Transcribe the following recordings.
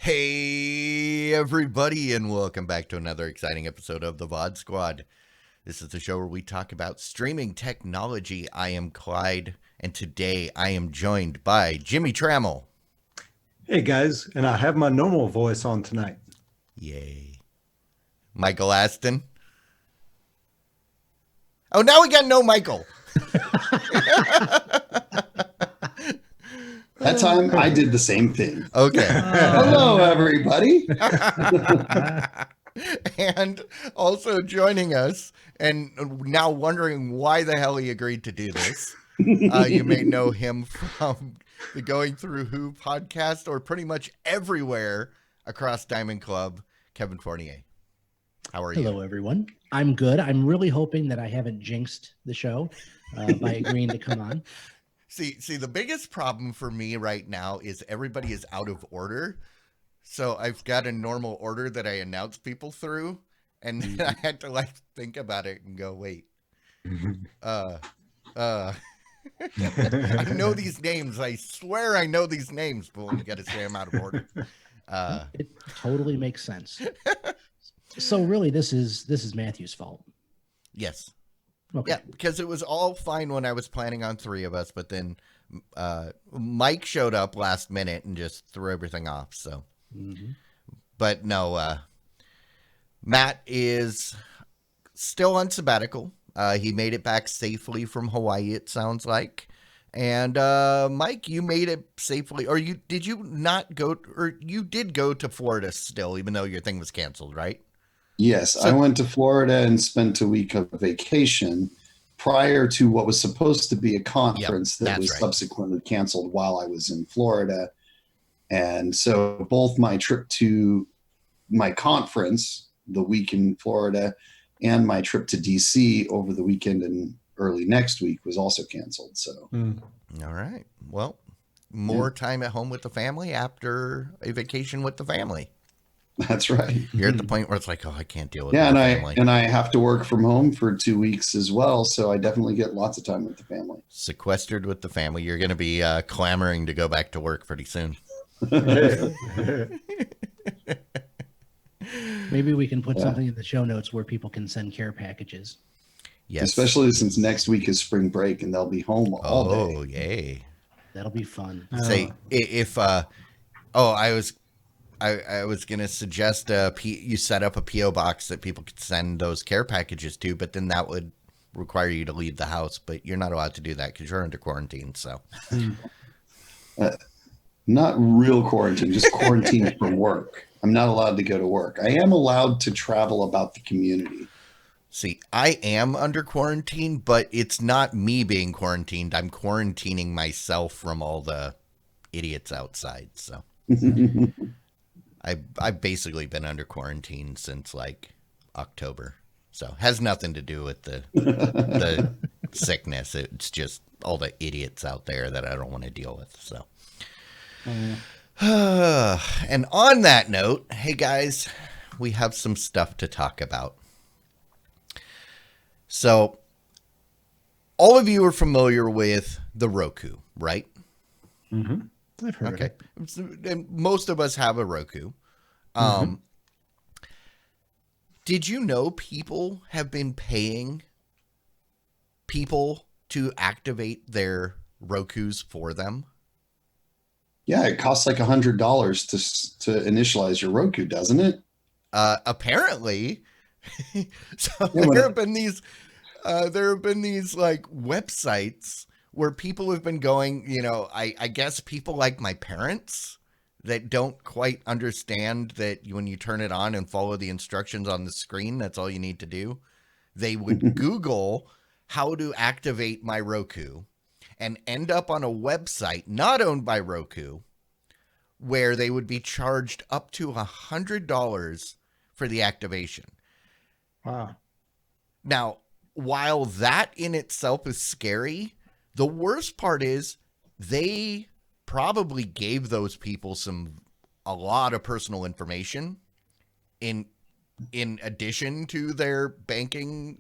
Hey everybody, and welcome back to another exciting episode of the VOD Squad. This is the show where we talk about streaming technology. I am Clyde, and today I am joined by Jimmy Trammell. Hey guys, and I have my normal voice on tonight. Yay. Michael Aston. Oh, now we got no Michael. That time I did the same thing. Okay. Hello, everybody. And also joining us, and now wondering why the hell he agreed to do this. You may know him from the Going Through Who podcast, or pretty much everywhere across Diamond Club, Kevin Fournier. How are you? Hello, everyone. I'm good. I'm really hoping that I haven't jinxed the show by agreeing to come on. See, the biggest problem for me right now is everybody is out of order. So I've got a normal order that I announce people through, and then I had to think about it and go, wait. I know these names. I swear I know these names, but you got to say I'm out of order. It totally makes sense. So really, this is Matthew's fault. Yes. Okay. Yeah, because it was all fine when I was planning on three of us, but then Mike showed up last minute and just threw everything off. So, But no, Matt is still on sabbatical. He made it back safely from Hawaii, it sounds like. And Mike, you made it safely, or you did go to Florida still, even though your thing was canceled, right? Yes, I went to Florida and spent a week of vacation prior to what was supposed to be a conference that was subsequently canceled while I was in Florida. And so both my trip to my conference, the week in Florida, and my trip to DC over the weekend and early next week was also canceled. So, All right. Well, more time at home with the family after a vacation with the family. That's right. You're at the point where it's like, oh, I can't deal with family. And I have to work from home for 2 weeks as well, so I definitely get lots of time with the family. Sequestered with the family. You're going to be clamoring to go back to work pretty soon. Maybe we can put something in the show notes where people can send care packages. Yes. Especially since next week is spring break and they'll be home all day. Oh, yay. That'll be fun. Say, if, I was going to suggest you set up a P.O. box that people could send those care packages to, but then that would require you to leave the house. But you're not allowed to do that because you're under quarantine. So, not real quarantine, just quarantine from work. I'm not allowed to go to work. I am allowed to travel about the community. See, I am under quarantine, but it's not me being quarantined. I'm quarantining myself from all the idiots outside. So. I've basically been under quarantine since October, so has nothing to do with the sickness. It's just all the idiots out there that I don't want to deal with. So, and on that note, hey guys, we have some stuff to talk about. So, all of you are familiar with the Roku, right? Mm-hmm. I've heard of it. And most of us have a Roku. Did you know people have been paying people to activate their Rokus for them? Yeah, it costs like $100 to initialize your Roku, doesn't it? Apparently. So there have been these websites where people have been going, I guess people like my parents that don't quite understand that when you turn it on and follow the instructions on the screen, that's all you need to do. They would Google how to activate my Roku and end up on a website not owned by Roku where they would be charged up to $100 for the activation. Wow. Now, while that in itself is scary, the worst part is they probably gave those people some a lot of personal information in addition to their banking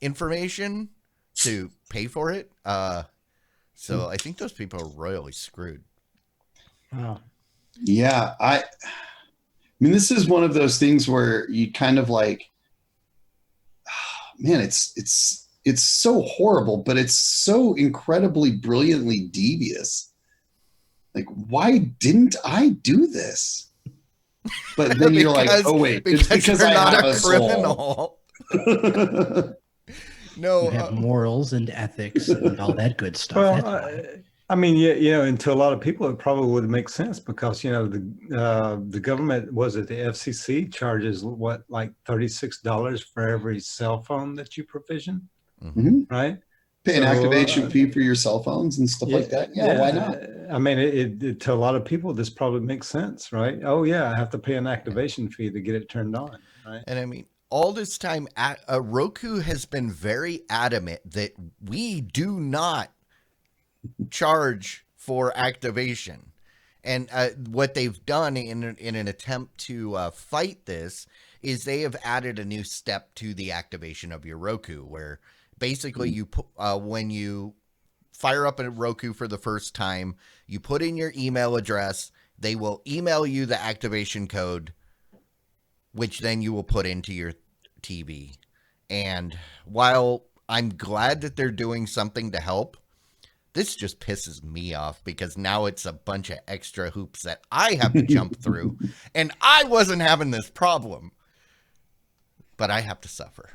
information to pay for it. So I think those people are royally screwed. Wow. Yeah, I mean, this is one of those things where you kind of like, man, it's so horrible, but it's so incredibly brilliantly devious. Like, why didn't I do this? But then you're like, oh wait, it's because you're I not have a a soul. criminal. No, You have morals and ethics and all that good stuff. Well, That's why. I mean, yeah, and to a lot of people, it probably would make sense because the government, was it the FCC, charges what, like $36 for every cell phone that you provision, right? Pay an activation fee for your cell phones and stuff like that. Yeah, why not? I mean, it to a lot of people, this probably makes sense, right? Oh yeah, I have to pay an activation fee to get it turned on, right? And I mean, all this time, Roku has been very adamant that we do not charge for activation. And what they've done in an attempt to fight this is they have added a new step to the activation of your Roku, where basically you put, when you fire up a Roku for the first time, you put in your email address, they will email you the activation code, which then you will put into your TV. And while I'm glad that they're doing something to help, this just pisses me off because now it's a bunch of extra hoops that I have to jump through, and I wasn't having this problem, but I have to suffer.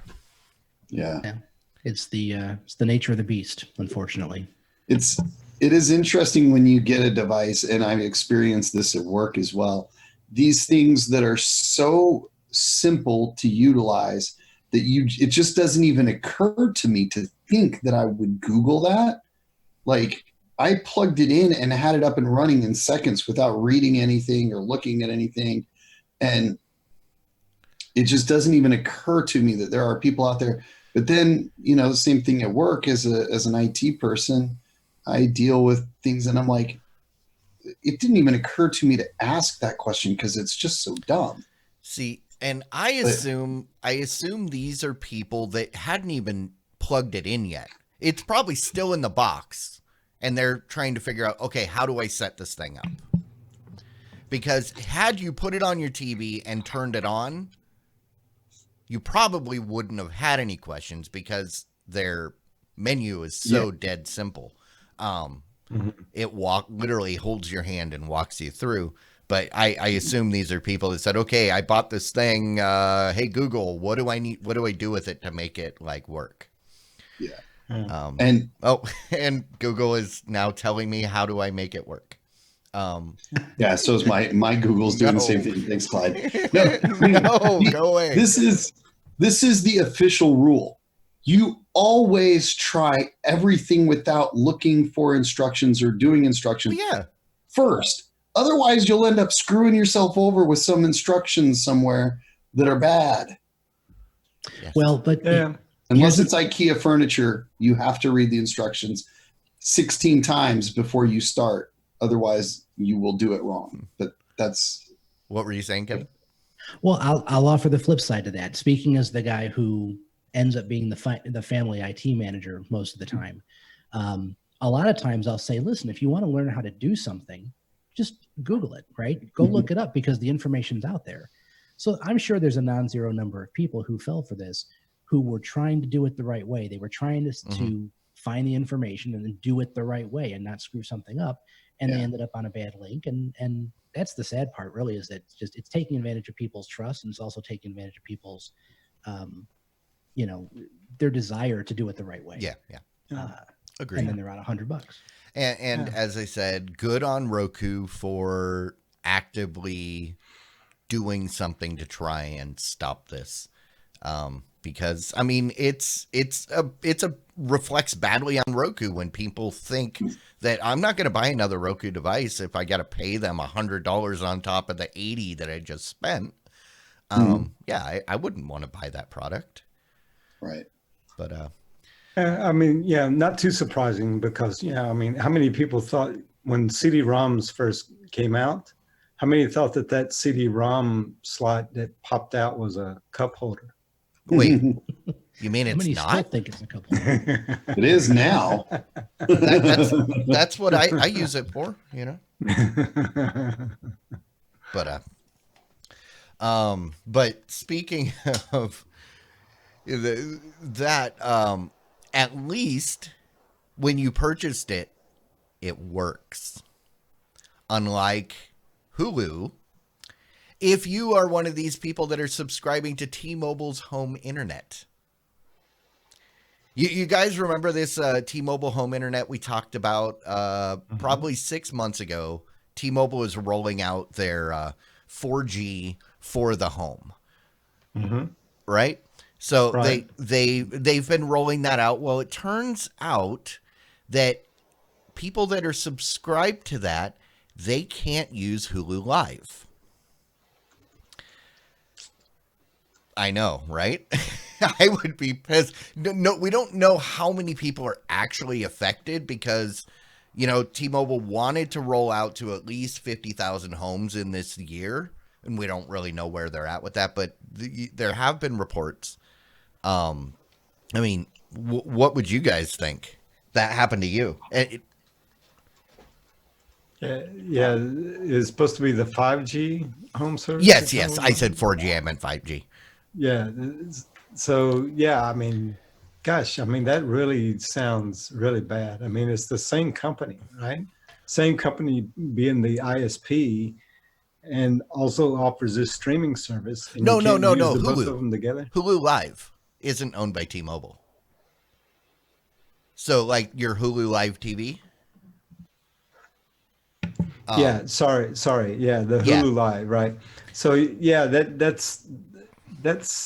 Yeah. It's the nature of the beast, unfortunately. It is interesting when you get a device, and I've experienced this at work as well. These things that are so simple to utilize that it just doesn't even occur to me to think that I would Google that. Like, I plugged it in and had it up and running in seconds without reading anything or looking at anything. And it just doesn't even occur to me that there are people out there. But then, the same thing at work as an IT person, I deal with things and I'm like, it didn't even occur to me to ask that question because it's just so dumb. See, and I assume these are people that hadn't even plugged it in yet. It's probably still in the box, and they're trying to figure out, okay, how do I set this thing up? Because had you put it on your TV and turned it on, you probably wouldn't have had any questions because their menu is so dead simple. It literally holds your hand and walks you through. But I assume these are people that said, okay, I bought this thing. Hey, Google, what do I need? What do I do with it to make it work? Yeah. And Google is now telling me how do I make it work. Yeah, so is my Google's doing the same thing. Thanks, Clyde. No, go away. This is the official rule. You always try everything without looking for instructions or doing instructions first. Otherwise, you'll end up screwing yourself over with some instructions somewhere that are bad. Yes. Well, but unless it's IKEA furniture, you have to read the instructions 16 times before you start. Otherwise, you will do it wrong. But that's... What were you saying, Kevin? Well, I'll offer the flip side to that. Speaking as the guy who ends up being the family IT manager most of the time, a lot of times I'll say, listen, if you want to learn how to do something, just Google it, right? Go look it up because the information's out there. So I'm sure there's a non-zero number of people who fell for this, who were trying to do it the right way. They were trying to find the information and then do it the right way and not screw something up. And they ended up on a bad link. And that's the sad part, really, is that it's taking advantage of people's trust, and it's also taking advantage of people's, their desire to do it the right way. Agreed. And then they're out $100. And as I said, good on Roku for actively doing something to try and stop this. Because I mean, it's a reflects badly on Roku when people think that I'm not going to buy another Roku device if I got to pay them $100 on top of the $80 that I just spent. I wouldn't want to buy that product. Right. But I mean, not too surprising because, I mean, how many people thought when CD-ROMs first came out How many thought that CD-ROM slot that popped out was a cup holder? Wait, you mean How it's many still not? think it's a couple? It is now. That's what I use it for, you know. But speaking of that, at least when you purchased it, it works. Unlike Hulu, if you are one of these people that are subscribing to T-Mobile's home internet. You guys remember this T-Mobile home internet we talked about probably 6 months ago? T-Mobile is rolling out their 4G for the home, right? So Right. they've been rolling that out. Well, it turns out that people that are subscribed to that, they can't use Hulu Live. I know, right? I would be pissed. No, we don't know how many people are actually affected because, you know, T-Mobile wanted to roll out to at least 50,000 homes in this year, and we don't really know where they're at with that. But there have been reports. I mean, what would you guys think that happened to you? Yeah, it's supposed to be the 5G home service. Yes. I said 4G. I meant 5G. Yeah. So yeah, I mean, gosh, I mean that really sounds really bad. I mean, it's the same company, right? Same company being the ISP, and also offers this streaming service. And No. you can't use Hulu. both of them together. Hulu Live isn't owned by T-Mobile. So, like your Hulu Live TV. Yeah, sorry. Yeah, the Hulu Live, right? So yeah, that's.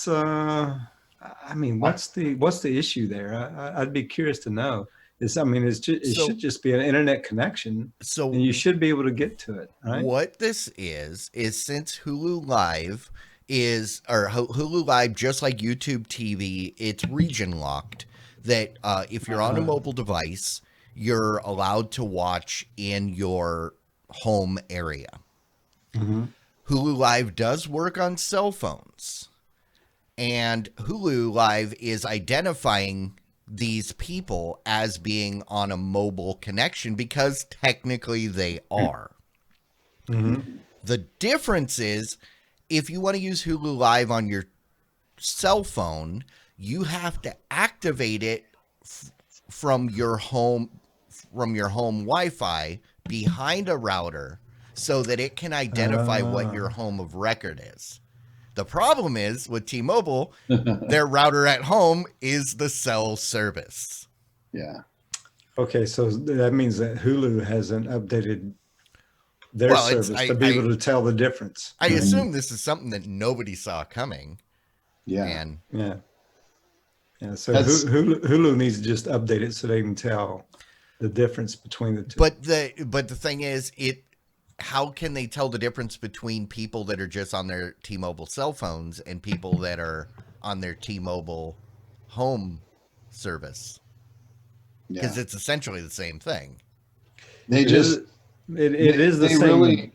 I mean, what's the issue there? I'd be curious to know. It should just be an internet connection, so and you should be able to get to it, right? What this is since Hulu Live or Hulu Live, just like YouTube TV, it's region locked. That if you're on a mobile device, you're allowed to watch in your home area. Hulu Live does work on cell phones, and Hulu Live is identifying these people as being on a mobile connection because technically they are. The difference is if you want to use Hulu Live on your cell phone, you have to activate it from your home Wi-Fi behind a router so that it can identify what your home of record is. The problem is with T-Mobile, their router at home is the cell service. Yeah. Okay, so that means that Hulu hasn't updated their service to be able to tell the difference. I assume this is something that nobody saw coming. Yeah. So Hulu needs to just update it so they can tell the difference between the two. But the thing is, how can they tell the difference between people that are just on their T-Mobile cell phones and people that are on their T-Mobile home service? Because it's essentially the same thing. It is the same. Really,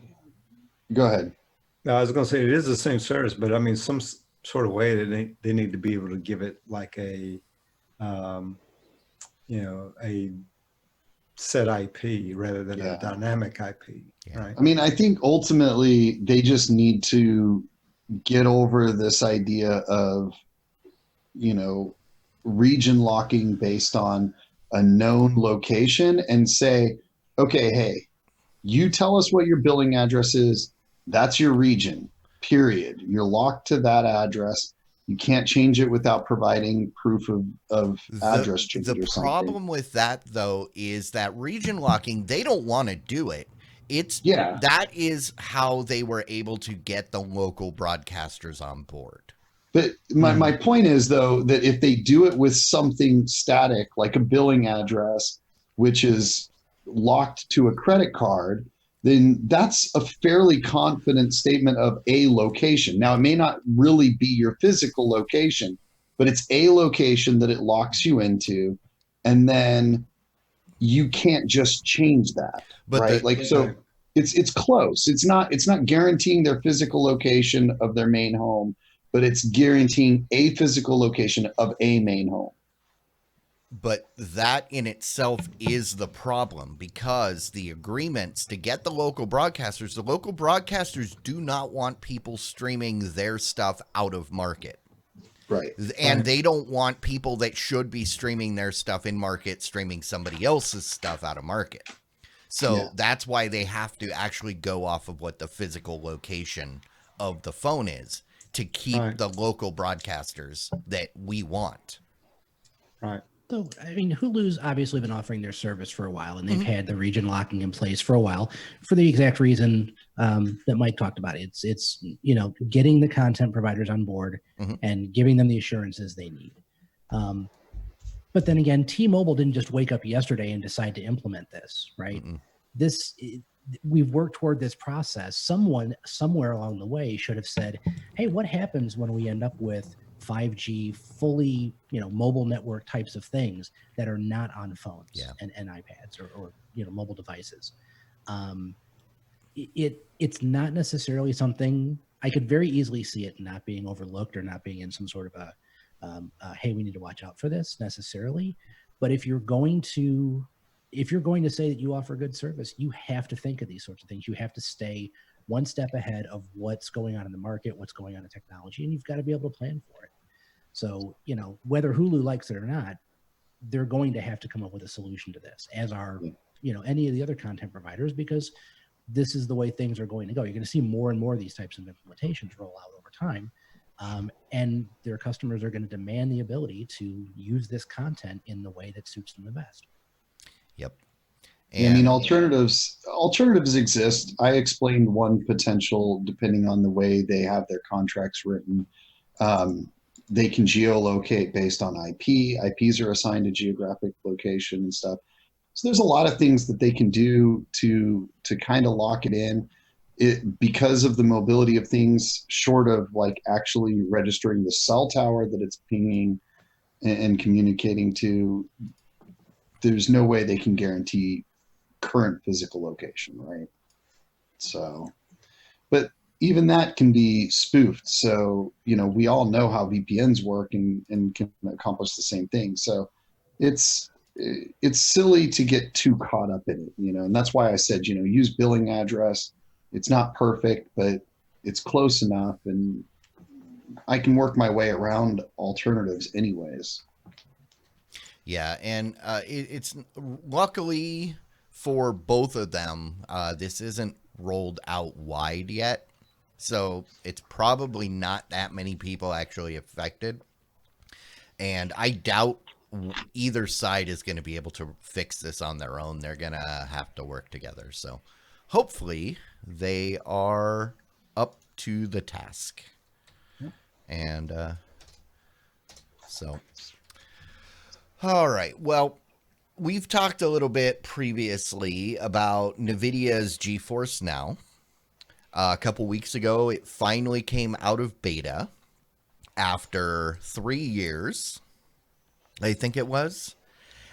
go ahead. No, I was going to say it is the same service, but I mean, some sort of way that they need to be able to give it like a set IP rather than a dynamic IP, right? I mean, I think ultimately they just need to get over this idea of, region locking based on a known location and say, okay, hey, you tell us what your billing address is. That's your region, period. You're locked to that address. You can't change it without providing proof of address change or something. The problem with that, though, is that region locking, they don't want to do it. That is how they were able to get the local broadcasters on board. But my point is, though, that if they do it with something static, like a billing address, which is locked to a credit card, then that's a fairly confident statement of a location. Now, it may not really be your physical location, but it's a location that it locks you into, and then you can't just change that, right? it's close. It's not guaranteeing their physical location of their main home, but it's guaranteeing a physical location of a main home. But that in itself is the problem, because the agreements to get the local broadcasters do not want people streaming their stuff out of market. Right. And they don't want people that should be streaming their stuff in market streaming somebody else's stuff out of market. So that's why they have to actually go off of what the physical location of the phone is to keep the local broadcasters that we want. Right. So, I mean, Hulu's obviously been offering their service for a while, and they've had the region locking in place for a while for the exact reason that Mike talked about. It's getting the content providers on board and giving them the assurances they need. But then again, T-Mobile didn't just wake up yesterday and decide to implement this, right? We've worked toward this process. Someone somewhere along the way should have said, hey, what happens when we end up with 5G fully, mobile network types of things that are not on phones and iPads or mobile devices? It's not necessarily something I could very easily see it not being overlooked or not being in some sort of hey, we need to watch out for this necessarily. But if you're going to say that you offer good service, you have to think of these sorts of things. You have to stay one step ahead of what's going on in the market, what's going on in technology, and you've got to be able to plan for it. So, whether Hulu likes it or not, they're going to have to come up with a solution to this, as are, any of the other content providers, because this is the way things are going to go. You're going to see more and more of these types of implementations roll out over time. And their customers are going to demand the ability to use this content in the way that suits them the best. Yep. And, alternatives exist. I explained one potential, depending on the way they have their contracts written. They can geolocate based on IP. IPs are assigned a geographic location and stuff. So there's a lot of things that they can do to kind of lock it in. Because of the mobility of things, short of like actually registering the cell tower that it's pinging and communicating to, there's no way they can guarantee current physical location, right? So, but even that can be spoofed. So, we all know how VPNs work and can accomplish the same thing. So it's silly to get too caught up in it, and that's why I said, use billing address. It's not perfect, but it's close enough, and I can work my way around alternatives anyways. Yeah, and it's luckily for both of them, this isn't rolled out wide yet, so it's probably not that many people actually affected. And I doubt either side is going to be able to fix this on their own. They're going to have to work together. So hopefully they are up to the task. And all right. Well, we've talked a little bit previously about NVIDIA's GeForce Now. A couple weeks ago, it finally came out of beta after 3 years, I think it was.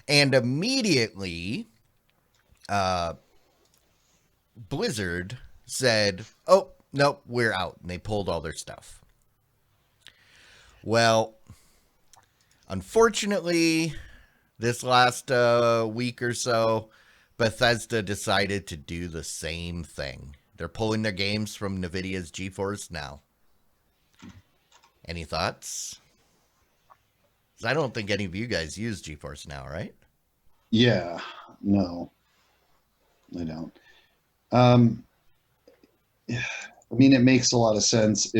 And immediately, Blizzard said, oh, nope, we're out. And they pulled all their stuff. Well, unfortunately, this last week or so, Bethesda decided to do the same thing. They're pulling their games from NVIDIA's GeForce Now. Any thoughts? 'Cause I don't think any of you guys use GeForce Now, right? Yeah, no, I don't. I mean, it makes a lot of sense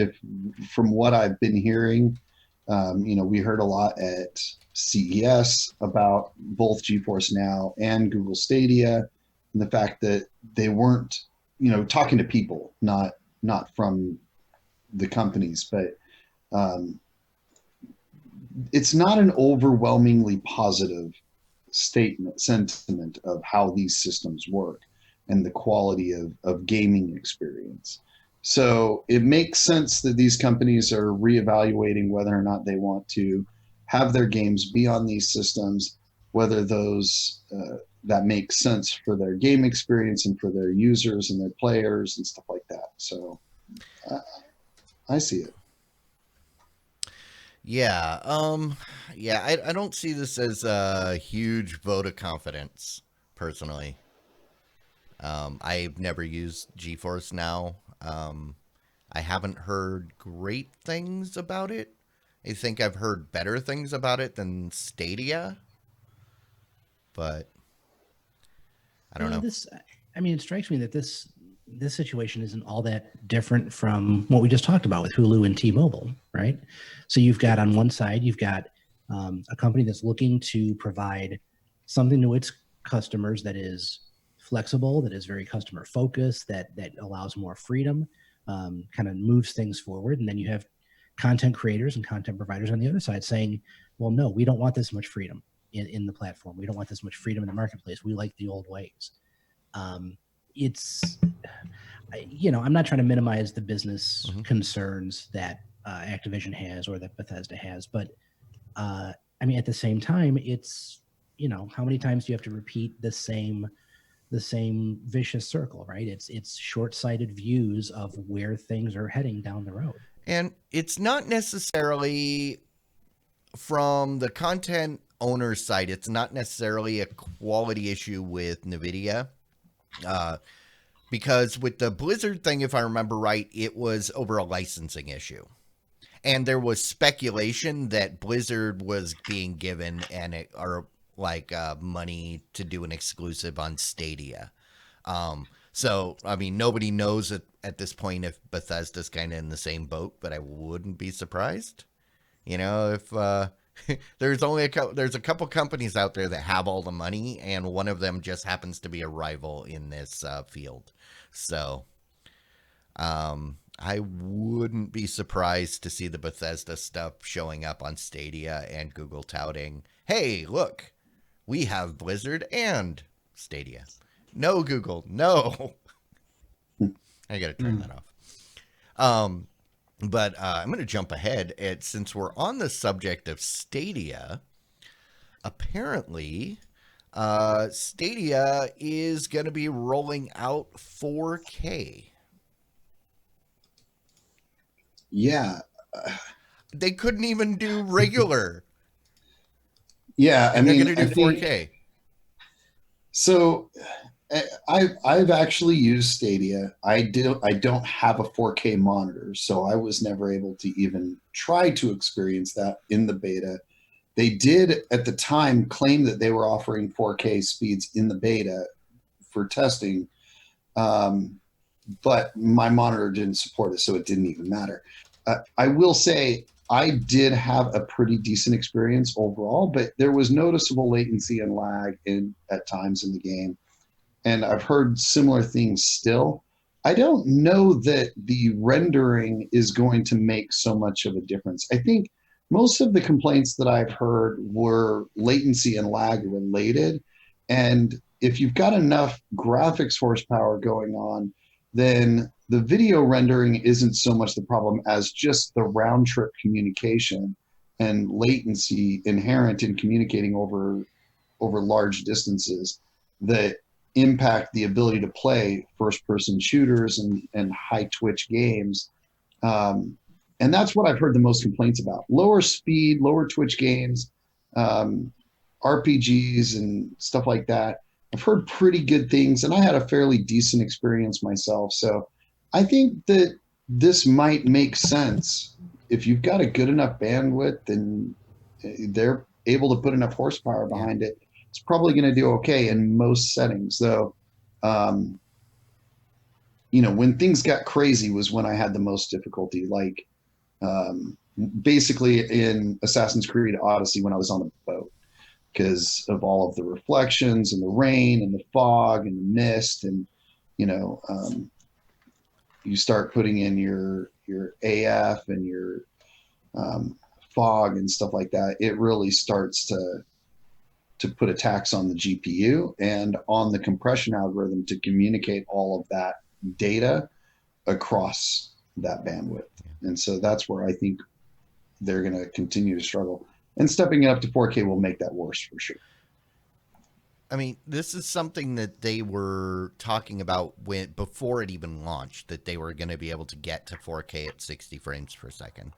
from what I've been hearing. We heard a lot at CES about both GeForce Now and Google Stadia, and the fact that they weren't, talking to people, not from the companies, but it's not an overwhelmingly positive sentiment of how these systems work and the quality of gaming experience. So it makes sense that these companies are reevaluating whether or not they want to have their games be on these systems, whether those that makes sense for their game experience and for their users and their players and stuff like that. So I see it. Yeah. Yeah, I don't see this as a huge vote of confidence, personally. I've never used GeForce Now. I haven't heard great things about it. I think I've heard better things about it than Stadia, but I don't know. It strikes me that this situation isn't all that different from what we just talked about with Hulu and T-Mobile, right? So you've got on one side, you've got a company that's looking to provide something to its customers that is flexible, that is very customer focused, that allows more freedom, kind of moves things forward. And then you have content creators and content providers on the other side saying, well, no, we don't want this much freedom in the platform. We don't want this much freedom in the marketplace. We like the old ways. It's, I'm not trying to minimize the business concerns that Activision has or that Bethesda has, but at the same time, it's, how many times do you have to repeat the same vicious circle, right? It's short-sighted views of where things are heading down the road. And it's not necessarily from the content owner's side. It's not necessarily a quality issue with NVIDIA. Because with the Blizzard thing, if I remember right, it was over a licensing issue. And there was speculation that Blizzard was being given money to do an exclusive on Stadia. So, nobody knows at this point if Bethesda's kind of in the same boat, but I wouldn't be surprised. If there's a couple companies out there that have all the money, and one of them just happens to be a rival in this field. So, I wouldn't be surprised to see the Bethesda stuff showing up on Stadia and Google touting, hey, look, we have Blizzard and Stadia. No, Google, no. I got to turn that off. But I'm going to jump ahead. Since we're on the subject of Stadia, apparently Stadia is going to be rolling out 4K. Yeah. They couldn't even do regular. Yeah, and they're going to do 4K. So I've actually used Stadia. I don't have a 4K monitor, so I was never able to even try to experience that in the beta. They did at the time claim that they were offering 4K speeds in the beta for testing, but my monitor didn't support it, so it didn't even matter. I will say I did have a pretty decent experience overall, but there was noticeable latency and lag at times in the game. And I've heard similar things still. I don't know that the rendering is going to make so much of a difference. I think most of the complaints that I've heard were latency and lag related. And if you've got enough graphics horsepower going on, then the video rendering isn't so much the problem as just the round trip communication and latency inherent in communicating over large distances that impact the ability to play first-person shooters and high twitch games. And that's what I've heard the most complaints about. Lower speed, lower twitch games, RPGs and stuff like that. I've heard pretty good things, and I had a fairly decent experience myself. So I think that this might make sense. If you've got a good enough bandwidth and they're able to put enough horsepower behind it, it's probably going to do okay in most settings. Though, when things got crazy was when I had the most difficulty. Like basically in Assassin's Creed Odyssey when I was on the boat, because of all of the reflections and the rain and the fog and the mist, and you start putting in your AF and your fog and stuff like that, it really starts to put a tax on the GPU and on the compression algorithm to communicate all of that data across that bandwidth. And so that's where I think they're going to continue to struggle. And stepping it up to 4K will make that worse for sure. I mean, this is something that they were talking about before it even launched, that they were going to be able to get to 4K at 60 frames per second.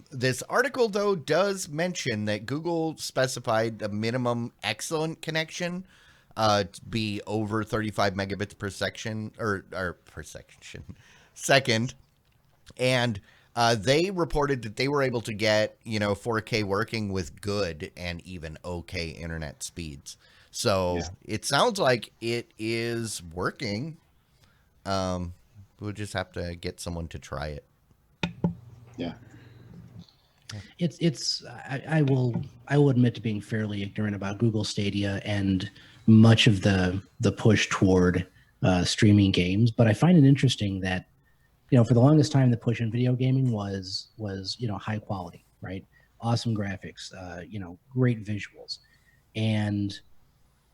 This article, though, does mention that Google specified a minimum excellent connection to be over 35 megabits per section, or per second. And they reported that they were able to get, 4K working with good and even okay internet speeds. So it sounds like it is working. We'll just have to get someone to try it. Yeah. I will admit to being fairly ignorant about Google Stadia and much of the push toward streaming games, but I find it interesting that, for the longest time, the push in video gaming was high quality, right? Awesome graphics, great visuals, and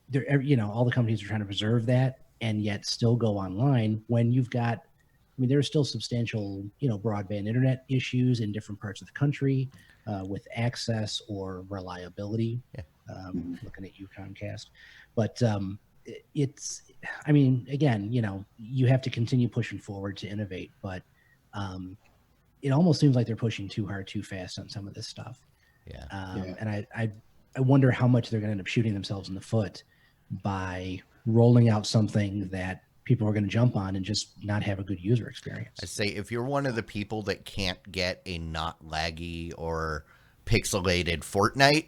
they're all the companies are trying to preserve that and yet still go online when you've got. I mean, there are still substantial, broadband internet issues in different parts of the country with access or reliability. Yeah. Looking at you, Comcast, but it's. I mean, again, you have to continue pushing forward to innovate, but it almost seems like they're pushing too hard, too fast on some of this stuff. Yeah. And I wonder how much they're going to end up shooting themselves in the foot by rolling out something that people are going to jump on and just not have a good user experience. I say, if you're one of the people that can't get a not laggy or pixelated Fortnite,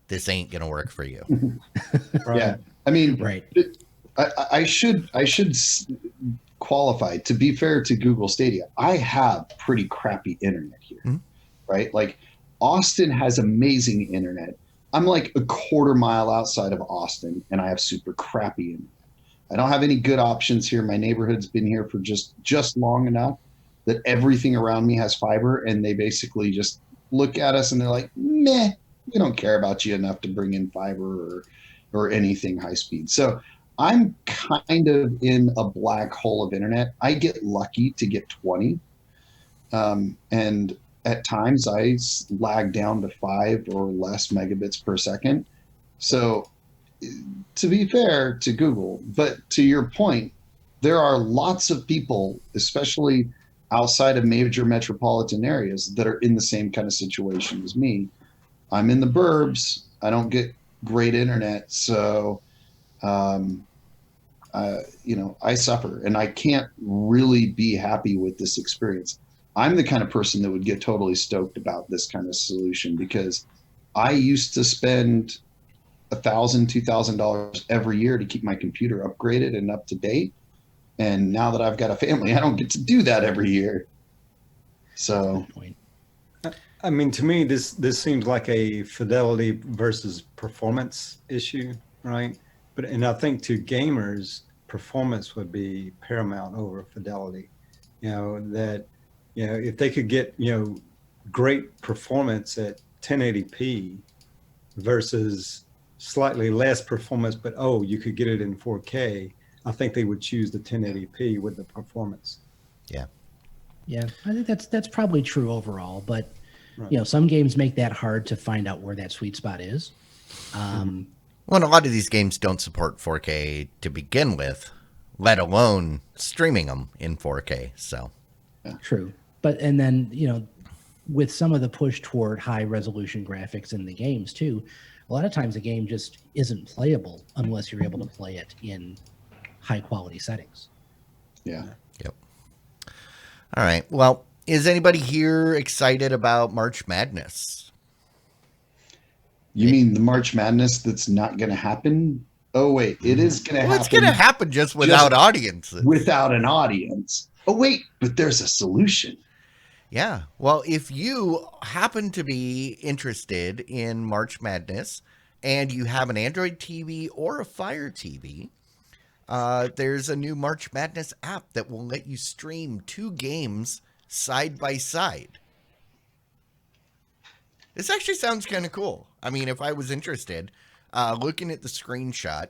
this ain't going to work for you. Right. Yeah. I mean, Right. I should qualify, to be fair to Google Stadia. I have pretty crappy internet here, right? Like Austin has amazing internet. I'm like a quarter mile outside of Austin and I have super crappy internet. I don't have any good options here. My neighborhood's been here for just long enough that everything around me has fiber, and they basically just look at us and they're like, meh, we don't care about you enough to bring in fiber or anything high speed. So I'm kind of in a black hole of internet. I get lucky to get 20. And at times I lag down to 5 or less megabits per second. So to be fair to Google, but to your point, there are lots of people, especially outside of major metropolitan areas, that are in the same kind of situation as me. I'm in the burbs. I don't get great internet. So, I suffer and I can't really be happy with this experience. I'm the kind of person that would get totally stoked about this kind of solution because I used to spend $1,000, $2,000 every year to keep my computer upgraded and up to date. And now that I've got a family, I don't get to do that every year. So, I mean, to me, this seems like a fidelity versus performance issue, right? And I think to gamers, performance would be paramount over fidelity. If they could get, great performance at 1080p versus slightly less performance, but you could get it in 4K, I think they would choose the 1080p with the performance. Yeah, I think that's probably true overall, but Right. some games make that hard to find out where that sweet spot is. Well, a lot of these games don't support 4K to begin with, let alone streaming them in 4K. So True. And then, with some of the push toward high resolution graphics in the games too, a lot of times the game just isn't playable unless you're able to play it in high quality settings. yeah. Yep. All right. Well, is anybody here excited about March Madness? You mean the March Madness that's not going to happen? Oh, wait, it is going to happen. It's going to happen just without audiences. Without an audience. Oh, wait, but there's a solution. Yeah. Well, if you happen to be interested in March Madness and you have an Android TV or a Fire TV, there's a new March Madness app that will let you stream 2 games side by side. This actually sounds kind of cool. I mean, if I was interested, looking at the screenshot,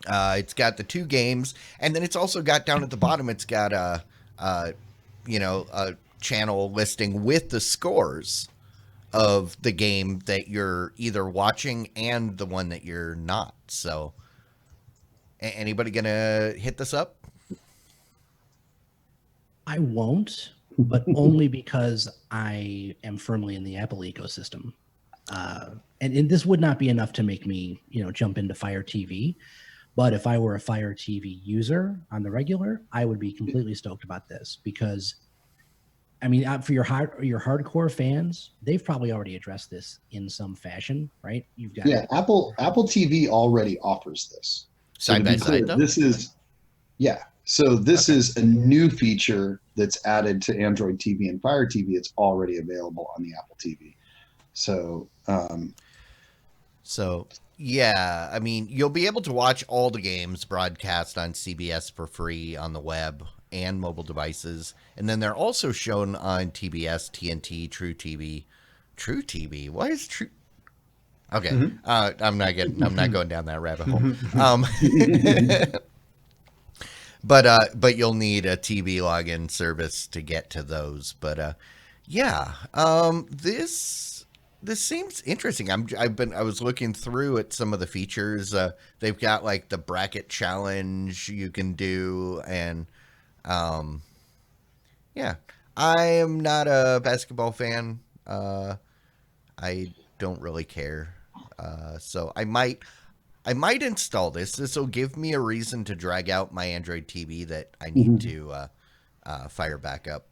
it's got the 2 games, and then it's also got down at the bottom, it's got a channel listing with the scores of the game that you're either watching and the one that you're not. So, anybody gonna hit this up? I won't, but only because I am firmly in the Apple ecosystem. And this would not be enough to make me, jump into Fire TV. But if I were a Fire TV user on the regular, I would be completely stoked about this because, I mean, for your hardcore fans, they've probably already addressed this in some fashion, right? You've got Apple TV already offers this. So Side by side, though? this is this is a new feature that's added to Android TV and Fire TV. It's already available on the Apple TV. So, yeah, I mean, you'll be able to watch all the games broadcast on CBS for free on the web and mobile devices. And then they're also shown on TBS, TNT, True TV. True TV? Why is True? Okay. I'm not going down that rabbit hole. But you'll need a TV login service to get to those. But this seems interesting. I was looking through at some of the features. They've got like the bracket challenge you can do, and I am not a basketball fan. I don't really care. So I might install this. This will give me a reason to drag out my Android TV that I need to fire back up.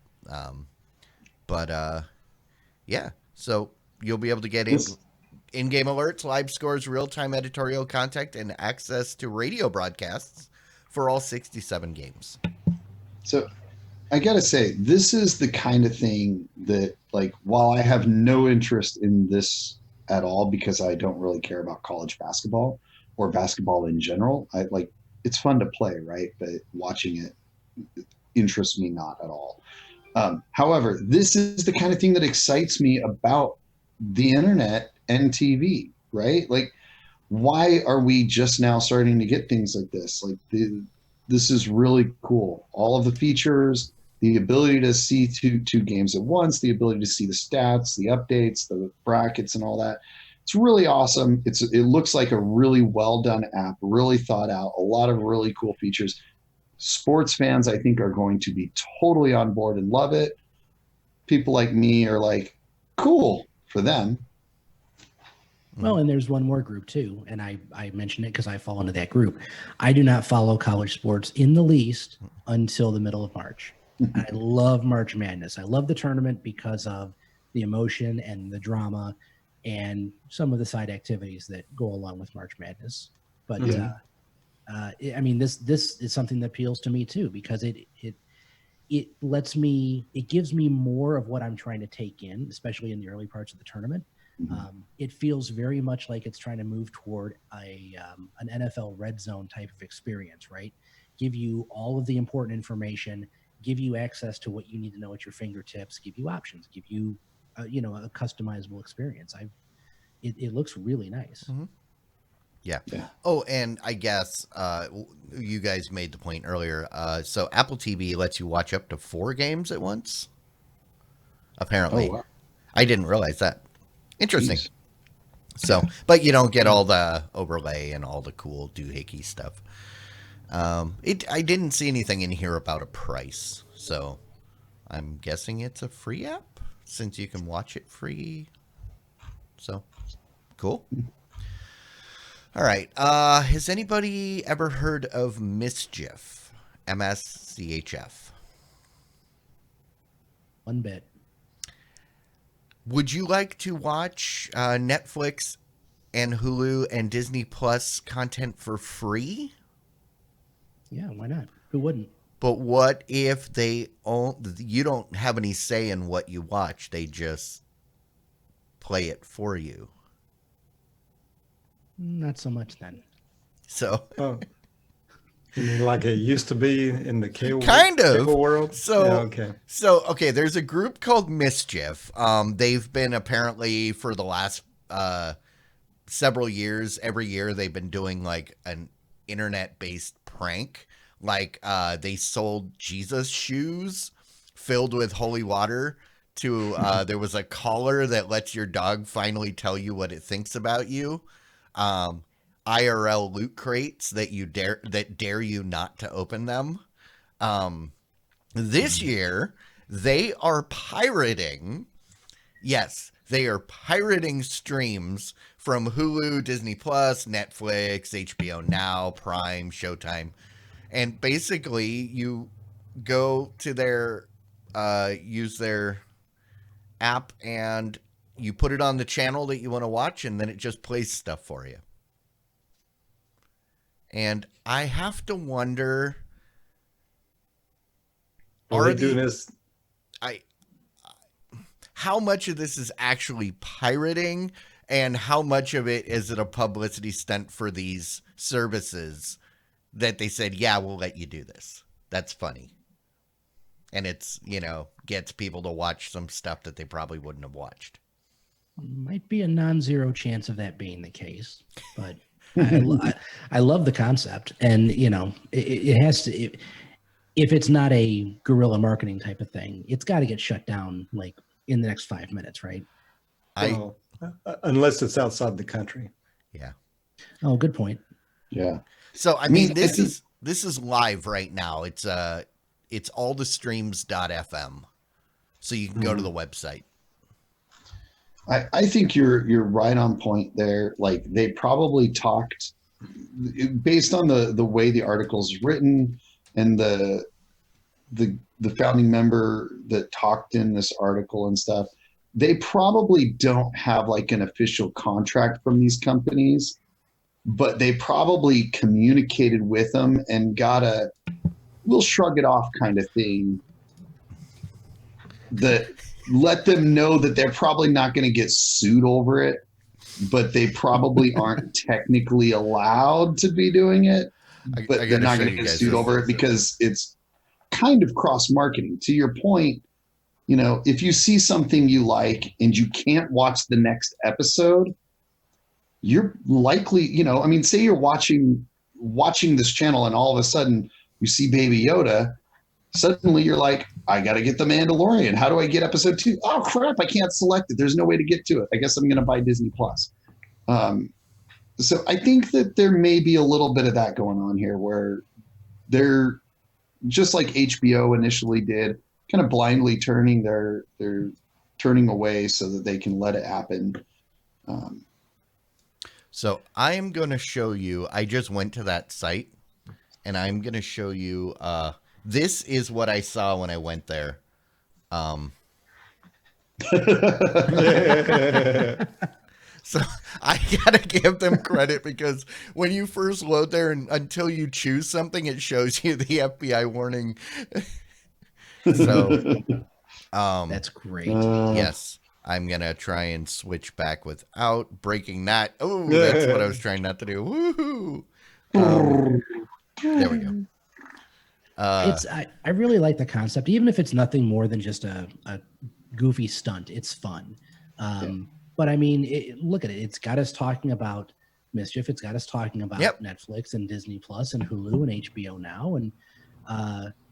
So you'll be able to get in-game alerts, live scores, real-time editorial content, and access to radio broadcasts for all 67 games. So I got to say, this is the kind of thing that, like, while I have no interest in this at all because I don't really care about college basketball or basketball in general, it's fun to play, right? But watching it interests me not at all. However, this is the kind of thing that excites me about the internet and TV, right? Like, why are we just now starting to get things like this? Like, this is really cool. All of the features, the ability to see two games at once, the ability to see the stats, the updates, the brackets, and all that. It's really awesome. It looks like a really well done app, really thought out, a lot of really cool features. Sports fans, I think, are going to be totally on board and love it. People like me are like, cool for them. Well, and there's one more group too, and I mentioned it because I fall into that group. I do not follow college sports in the least until the middle of March. I love March Madness. I love the tournament because of the emotion and the drama and some of the side activities that go along with March Madness. But I mean, this is something that appeals to me too because it gives me more of what I'm trying to take in, especially in the early parts of the tournament. It feels very much like it's trying to move toward an NFL red zone type of experience, right? Give you all of the important information, give you access to what you need to know at your fingertips, give you options, give you a customizable experience. It looks really nice. Yeah. Oh, and I guess you guys made the point earlier. So Apple TV lets you watch up to 4 games at once. Apparently. Oh, wow. I didn't realize that. Interesting. Jeez. So, but you don't get all the overlay and all the cool doohickey stuff. I didn't see anything in here about a price, so I'm guessing it's a free app since you can watch it free. So, cool. All right. Has anybody ever heard of Mischief? MSCHF. One bit. Would you like to watch Netflix and Hulu and Disney Plus content for free? Yeah, why not? Who wouldn't? But what if you don't have any say in what you watch? They just play it for you. Not so much then. So, you mean like it used to be in the cable world? Okay, there's a group called Mischief. They've been apparently for the last several years, every year they've been doing like an internet-based prank. Like they sold Jesus shoes filled with holy water to there was a collar that lets your dog finally tell you what it thinks about you. IRL loot crates that dare you not to open them. This year they are pirating. Yes, they are pirating streams from Hulu, Disney Plus, Netflix, HBO Now, Prime, Showtime. And basically you go to their use their app and you put it on the channel that you want to watch, and then it just plays stuff for you. And I have to wonder, Are they doing this? How much of this is actually pirating, and how much of it is it a publicity stunt for these services that they said, yeah, we'll let you do this. That's funny. And it's, gets people to watch some stuff that they probably wouldn't have watched. Might be a non-zero chance of that being the case, but I love the concept. And, it has to, if it's not a guerrilla marketing type of thing, it's got to get shut down like in the next 5 minutes, right? Unless it's outside the country. Yeah. Oh, good point. Yeah. So I mean, this is live right now. It's allthestreams.fm, so you can go to the website. I think you're right on point there. Like, they probably talked based on the way the article's written and the founding member that talked in this article and stuff. They probably don't have like an official contract from these companies, but they probably communicated with them and got a we'll shrug it off kind of thing that let them know that they're probably not going to get sued over it, but they probably aren't technically allowed to be doing it, but they're not going to get sued over it because it's kind of cross marketing. To your point, if you see something you like and you can't watch the next episode, you're likely, say you're watching this channel and all of a sudden you see Baby Yoda, suddenly you're like, I got to get The Mandalorian. How do I get episode 2? Oh, crap, I can't select it. There's no way to get to it. I guess I'm going to buy Disney Plus. So I think that there may be a little bit of that going on here where they're just like HBO initially did, kind of blindly turning away so that they can let it happen. So I am going to show you, I just went to that site and I'm going to show you, this is what I saw when I went there. So I got to give them credit because when you first load there and until you choose something, it shows you the FBI warning. So that's great. Yes, I'm going to try and switch back without breaking that. Oh, that's what I was trying not to do. Woohoo. There we go. I really like the concept, even if it's nothing more than just a goofy stunt. It's fun. But I mean, look at it. It's got us talking about Mischief. It's got us talking about Netflix and Disney Plus and Hulu and HBO Now.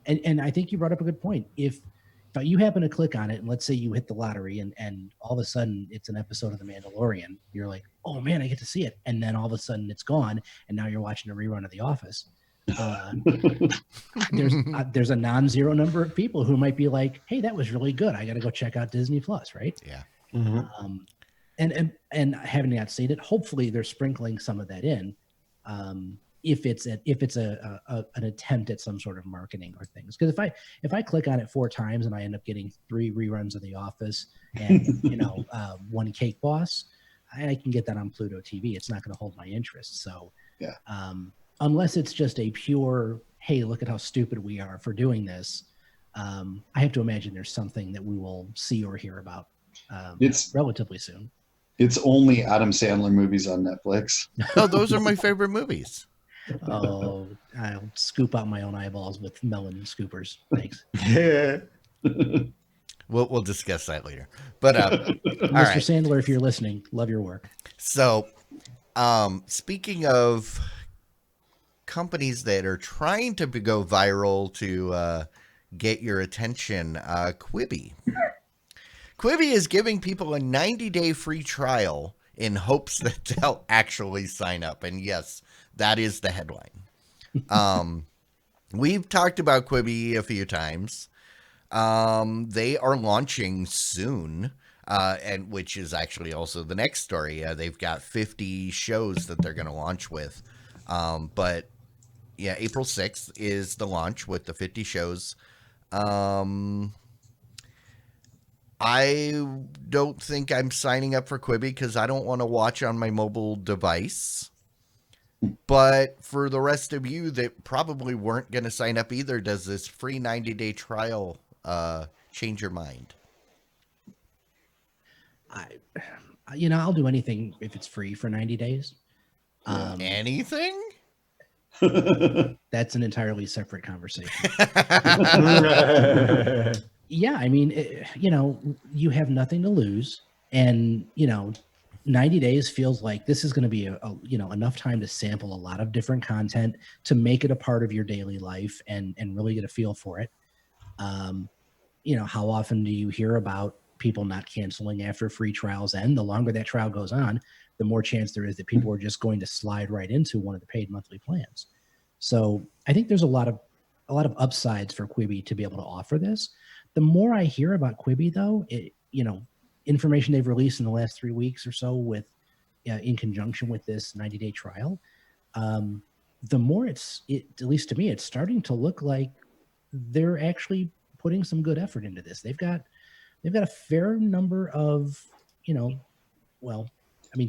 And I think you brought up a good point. If you happen to click on it and let's say you hit the lottery and all of a sudden it's an episode of The Mandalorian, you're like, oh man, I get to see it. And then all of a sudden it's gone. And now you're watching a rerun of The Office. There's a non-zero number of people who might be like, hey, that was really good. I got to go check out Disney Plus, right? Yeah. Mm-hmm. And having not seen it, hopefully they're sprinkling some of that in. If it's an attempt at some sort of marketing or things, because if I click on it 4 times and I end up getting 3 reruns of The Office and 1 Cake Boss, I can get that on Pluto TV. It's not going to hold my interest. So yeah. Unless it's just a pure, hey, look at how stupid we are for doing this, I have to imagine there's something that we will see or hear about it's relatively soon. It's only Adam Sandler movies on Netflix. Oh, those are my favorite movies. Oh, I'll scoop out my own eyeballs with melon scoopers. Thanks. Yeah. We'll discuss that later. But Mr. Right. Sandler, if you're listening, love your work. So, speaking of companies that are trying to go viral to get your attention, Quibi. Quibi is giving people a 90-day free trial in hopes that they'll actually sign up. And yes, that is the headline. We've talked about Quibi a few times. They are launching soon, and which is actually also the next story. They've got 50 shows that they're going to launch with. But yeah, April 6th is the launch with the 50 shows. I don't think I'm signing up for Quibi because I don't want to watch on my mobile device. But for the rest of you that probably weren't going to sign up either, does this free 90-day trial change your mind? I'll do anything if it's free for 90 days. Anything? That's an entirely separate conversation. Yeah, I mean, you have nothing to lose, and 90 days feels like this is going to be enough time to sample a lot of different content to make it a part of your daily life and really get a feel for it. How often do you hear about people not canceling after free trials end? The longer that trial goes on, the more chance there is that people are just going to slide right into one of the paid monthly plans. So I think there's a lot of upsides for Quibi to be able to offer this. The more I hear about Quibi, though, information they've released in the last 3 weeks or so with, in conjunction with this 90-day trial, the more at least to me, it's starting to look like they're actually putting some good effort into this. They've got a fair number of,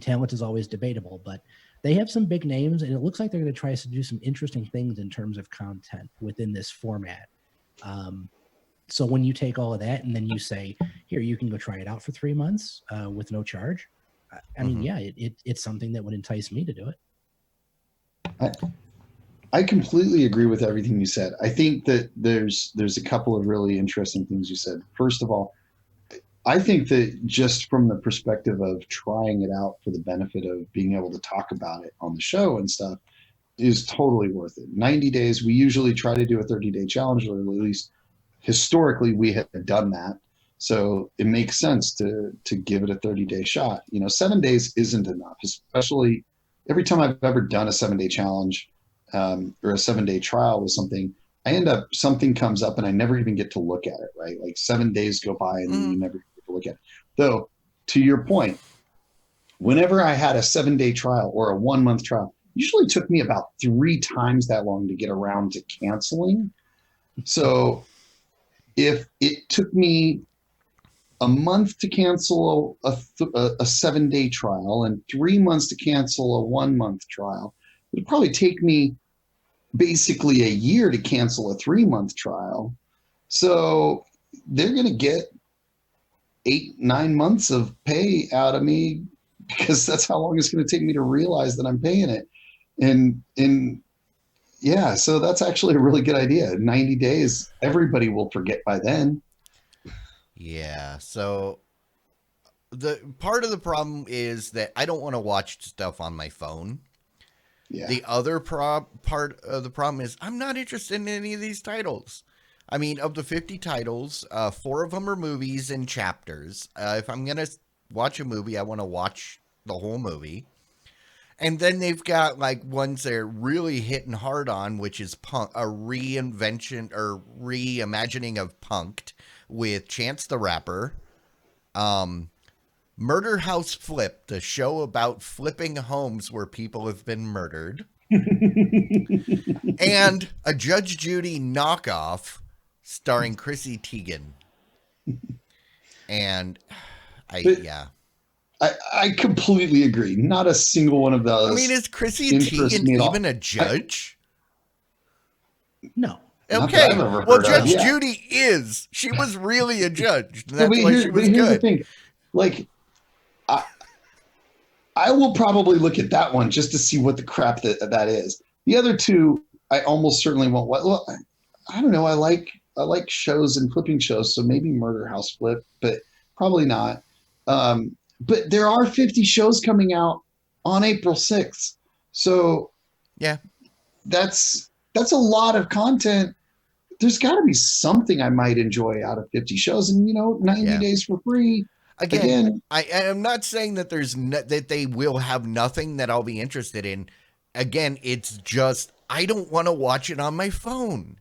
talent is always debatable, but they have some big names, and it looks like they're going to try to do some interesting things in terms of content within this format. So when you take all of that and then you say, here, you can go try it out for 3 months with no charge. I mean, yeah, it's something that would entice me to do it. I completely agree with everything you said. I think that there's a couple of really interesting things you said. First of all, I think that just from the perspective of trying it out for the benefit of being able to talk about it on the show and stuff is totally worth it. 90 days, we usually try to do a 30-day challenge, or at least historically we have done that. So it makes sense to give it a 30-day shot. 7 days isn't enough, especially every time I've ever done a 7-day challenge or a 7-day trial with something, something comes up and I never even get to look at it, right? Like 7 days go by and then you never get to look at it. Though, to your point, whenever I had a 7-day trial or a 1 month trial, usually took me about 3 times that long to get around to canceling. So if it took me a month to cancel a 7-day trial and 3 months to cancel a 1 month trial, it would probably take me basically a year to cancel a 3-month trial. So they're going to get 8-9 months of pay out of me because that's how long it's going to take me to realize that I'm paying it. And yeah, so that's actually a really good idea. 90 days, everybody will forget by then. Yeah, so the part of the problem is that I don't want to watch stuff on my phone. Yeah. The other part of the problem is I'm not interested in any of these titles. I mean, of the 50 titles, 4 of them are movies and chapters. If I'm going to watch a movie, I want to watch the whole movie. And then they've got like ones they're really hitting hard on, which is a reinvention or reimagining of Punk'd with Chance the Rapper. Murder House Flip, the show about flipping homes where people have been murdered. And a Judge Judy knockoff starring Chrissy Teigen. And I completely agree. Not a single one of those. I mean, is Chrissy Teigen even a judge? No. Okay. Well, Judge Judy is. She was really a judge. That's why she was good. The thing. Like, I will probably look at that one just to see what the crap that is. The other two, I almost certainly won't. Well, I don't know. I like shows and flipping shows, so maybe Murder House Flip, but probably not. But there are 50 shows coming out on April 6th. So yeah, that's a lot of content there's got to be something I might enjoy out of 50 shows, and 90 days for free. Again, I am not saying that that they will have nothing that I'll be interested in. Again, it's just I don't want to watch it on my phone.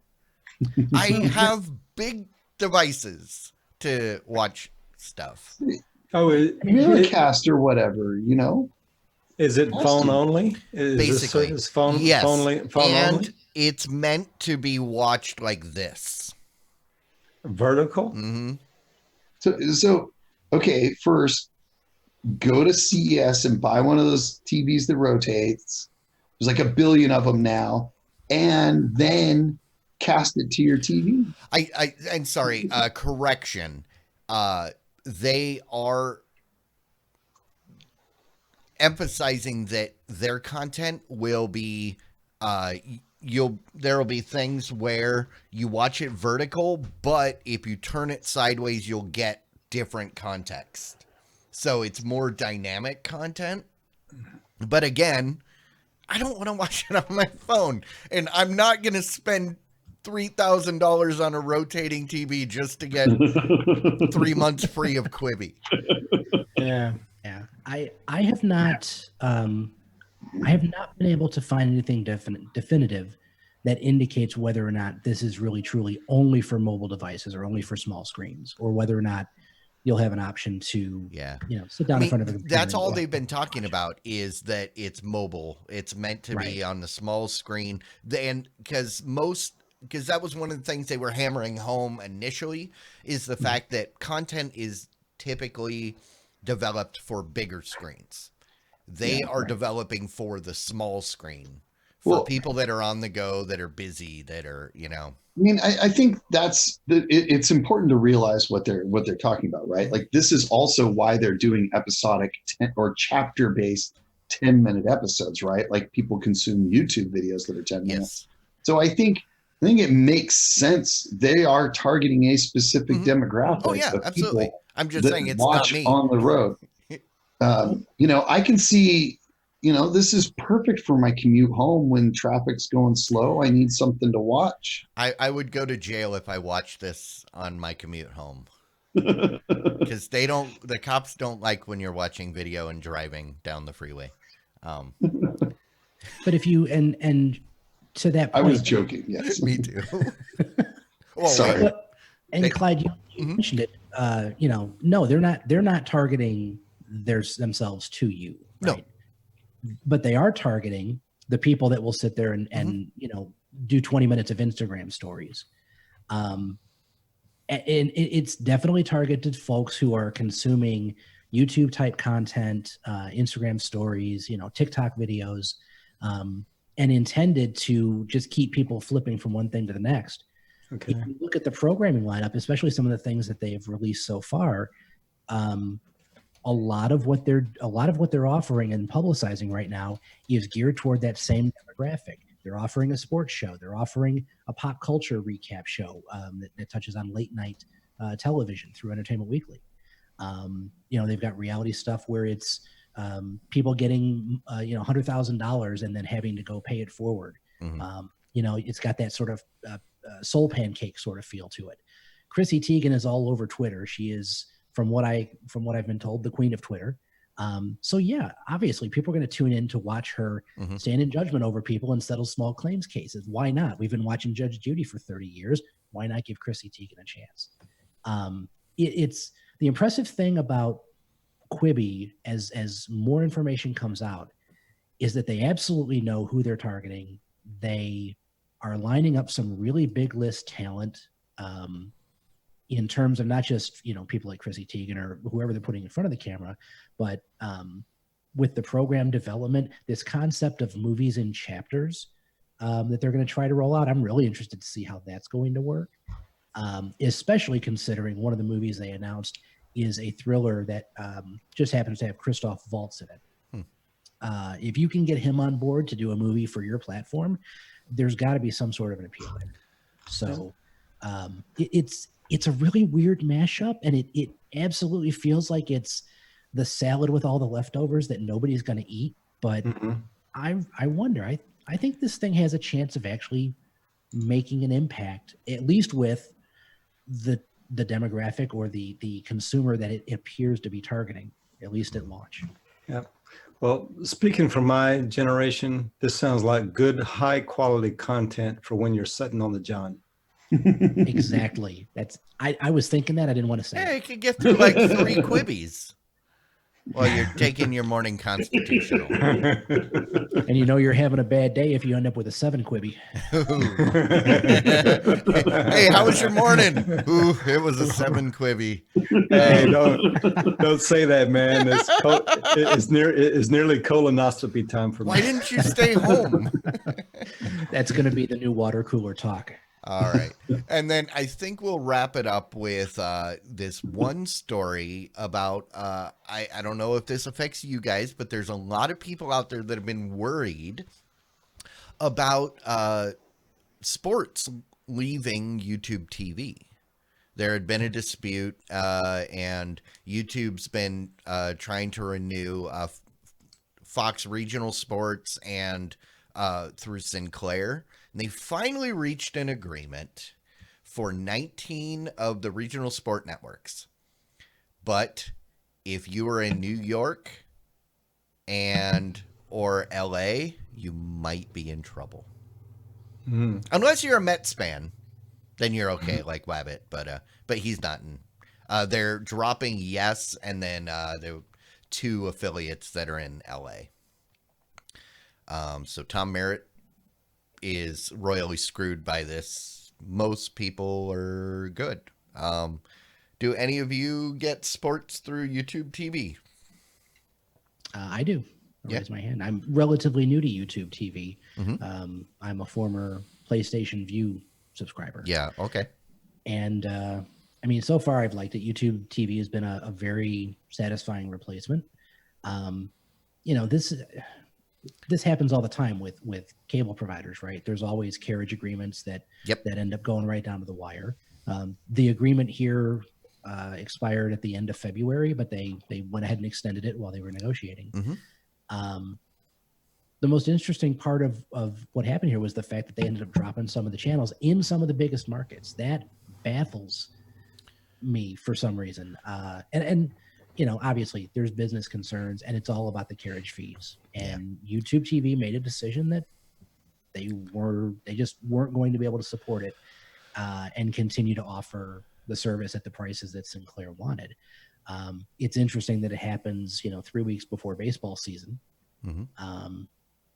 I have big devices to watch stuff. Oh, Miracast or whatever, Is it phone only? Basically, is phone yes. phone And only? it's meant to be watched like this. Vertical? Mm-hmm. So okay, first go to CES and buy one of those TVs that rotates. There's like 1 billion of them now, and then cast it to your TV. I'm sorry, correction. They are emphasizing that their content will be there will be things where you watch it vertical, but if you turn it sideways you'll get different context, so it's more dynamic content. But again, I don't want to watch it on my phone, and I'm not going to spend $3,000 on a rotating TV just to get 3 months free of Quibi. Yeah. I have not been able to find anything definitive that indicates whether or not this is really truly only for mobile devices or only for small screens, or whether or not you'll have an option to sit down in front of a computer. That's all they've been talking about, is that it's mobile. It's meant to be on the small screen. And because that was one of the things they were hammering home initially, is the fact that content is typically developed for bigger screens. They are developing for the small screen, for people that are on the go, that are busy, that are, I mean, I think it's important to realize what they're talking about, right? Like, this is also why they're doing episodic or chapter-based 10-minute episodes, right? Like, people consume YouTube videos that are 10 minutes. So I think it makes sense. They are targeting a specific demographic. Oh yeah, absolutely. I'm just saying it's watch not me on the road. I can see. This is perfect for my commute home when traffic's going slow. I need something to watch. I would go to jail if I watched this on my commute home. Because the cops don't like when you're watching video and driving down the freeway. But if you, and to that point. I was joking, yes. Me too. Sorry. And Clyde, you mentioned it, no, they're not targeting themselves to you. Right? No. But they are targeting the people that will sit there and do 20 minutes of Instagram stories. And it's definitely targeted folks who are consuming YouTube type content, Instagram stories, TikTok videos, and intended to just keep people flipping from one thing to the next. Okay. If you look at the programming lineup, especially some of the things that they've released so far, a lot of what they're offering and publicizing right now is geared toward that same demographic. They're offering a sports show. They're offering a pop culture recap show that touches on late night television through Entertainment Weekly. They've got reality stuff where it's people getting $100,000 and then having to go pay it forward. It's got that sort of soul pancake sort of feel to it. Chrissy Teigen is all over Twitter. She is, from what I've been told, the queen of Twitter. So yeah, obviously people are going to tune in to watch her stand in judgment over people and settle small claims cases. Why not? We've been watching Judge Judy for 30 years. Why not give Chrissy Teigen a chance? It's the impressive thing about Quibi as more information comes out is that they absolutely know who they're targeting. They are lining up some really big list talent in terms of not just, people like Chrissy Teigen or whoever they're putting in front of the camera, but with the program development, this concept of movies in chapters that they're going to try to roll out. I'm really interested to see how that's going to work, especially considering one of the movies they announced is a thriller that just happens to have Christoph Waltz in it. If you can get him on board to do a movie for your platform, there's got to be some sort of an appeal there. So it's a really weird mashup, and it absolutely feels like it's the salad with all the leftovers that nobody's going to eat. But I wonder, I think this thing has a chance of actually making an impact, at least with the demographic or the consumer that it appears to be targeting, at least at launch. Yeah. Well, speaking for my generation, this sounds like good, high quality content for when you're sitting on the john. Exactly. That's I was thinking that. I didn't want to say Yeah, it. you could get through like 3 Quibbies while you're taking your morning constitutional. And you're having a bad day if you end up with a 7 Quibi. Hey, how was your morning? Ooh, it was a 7 Quibi. Hey, don't say that, man. It's nearly colonoscopy time for me. Why didn't you stay home? That's going to be the new water cooler talk. All right. And then I think we'll wrap it up with this one story about, I don't know if this affects you guys, but there's a lot of people out there that have been worried about sports leaving YouTube TV. There had been a dispute, and YouTube's been trying to renew Fox Regional Sports and through Sinclair. And they finally reached an agreement for 19 of the regional sport networks. But if you are in New York and or LA, you might be in trouble. Unless you're a Mets fan, then you're okay, like Wabbit. But he's not in. They're dropping Yes, and then the 2 affiliates that are in LA. So Tom Merritt is royally screwed by this. Most people are good. Do any of you get sports through YouTube TV? I do. Raise my hand. I'm relatively new to YouTube TV. Mm-hmm. I'm a former PlayStation View subscriber. Yeah. Okay. And I mean, so far I've liked it. YouTube TV has been a very satisfying replacement. This happens all the time with cable providers, right? There's always carriage agreements that end up going right down to the wire. The agreement here expired at the end of February, but they went ahead and extended it while they were negotiating. Mm-hmm. The most interesting part of what happened here was the fact that they ended up dropping some of the channels in some of the biggest markets. That baffles me for some reason. And obviously there's business concerns and it's all about the carriage fees. And YouTube TV made a decision that they just weren't going to be able to support it and continue to offer the service at the prices that Sinclair wanted. It's interesting that it happens, 3 weeks before baseball season. Mm-hmm.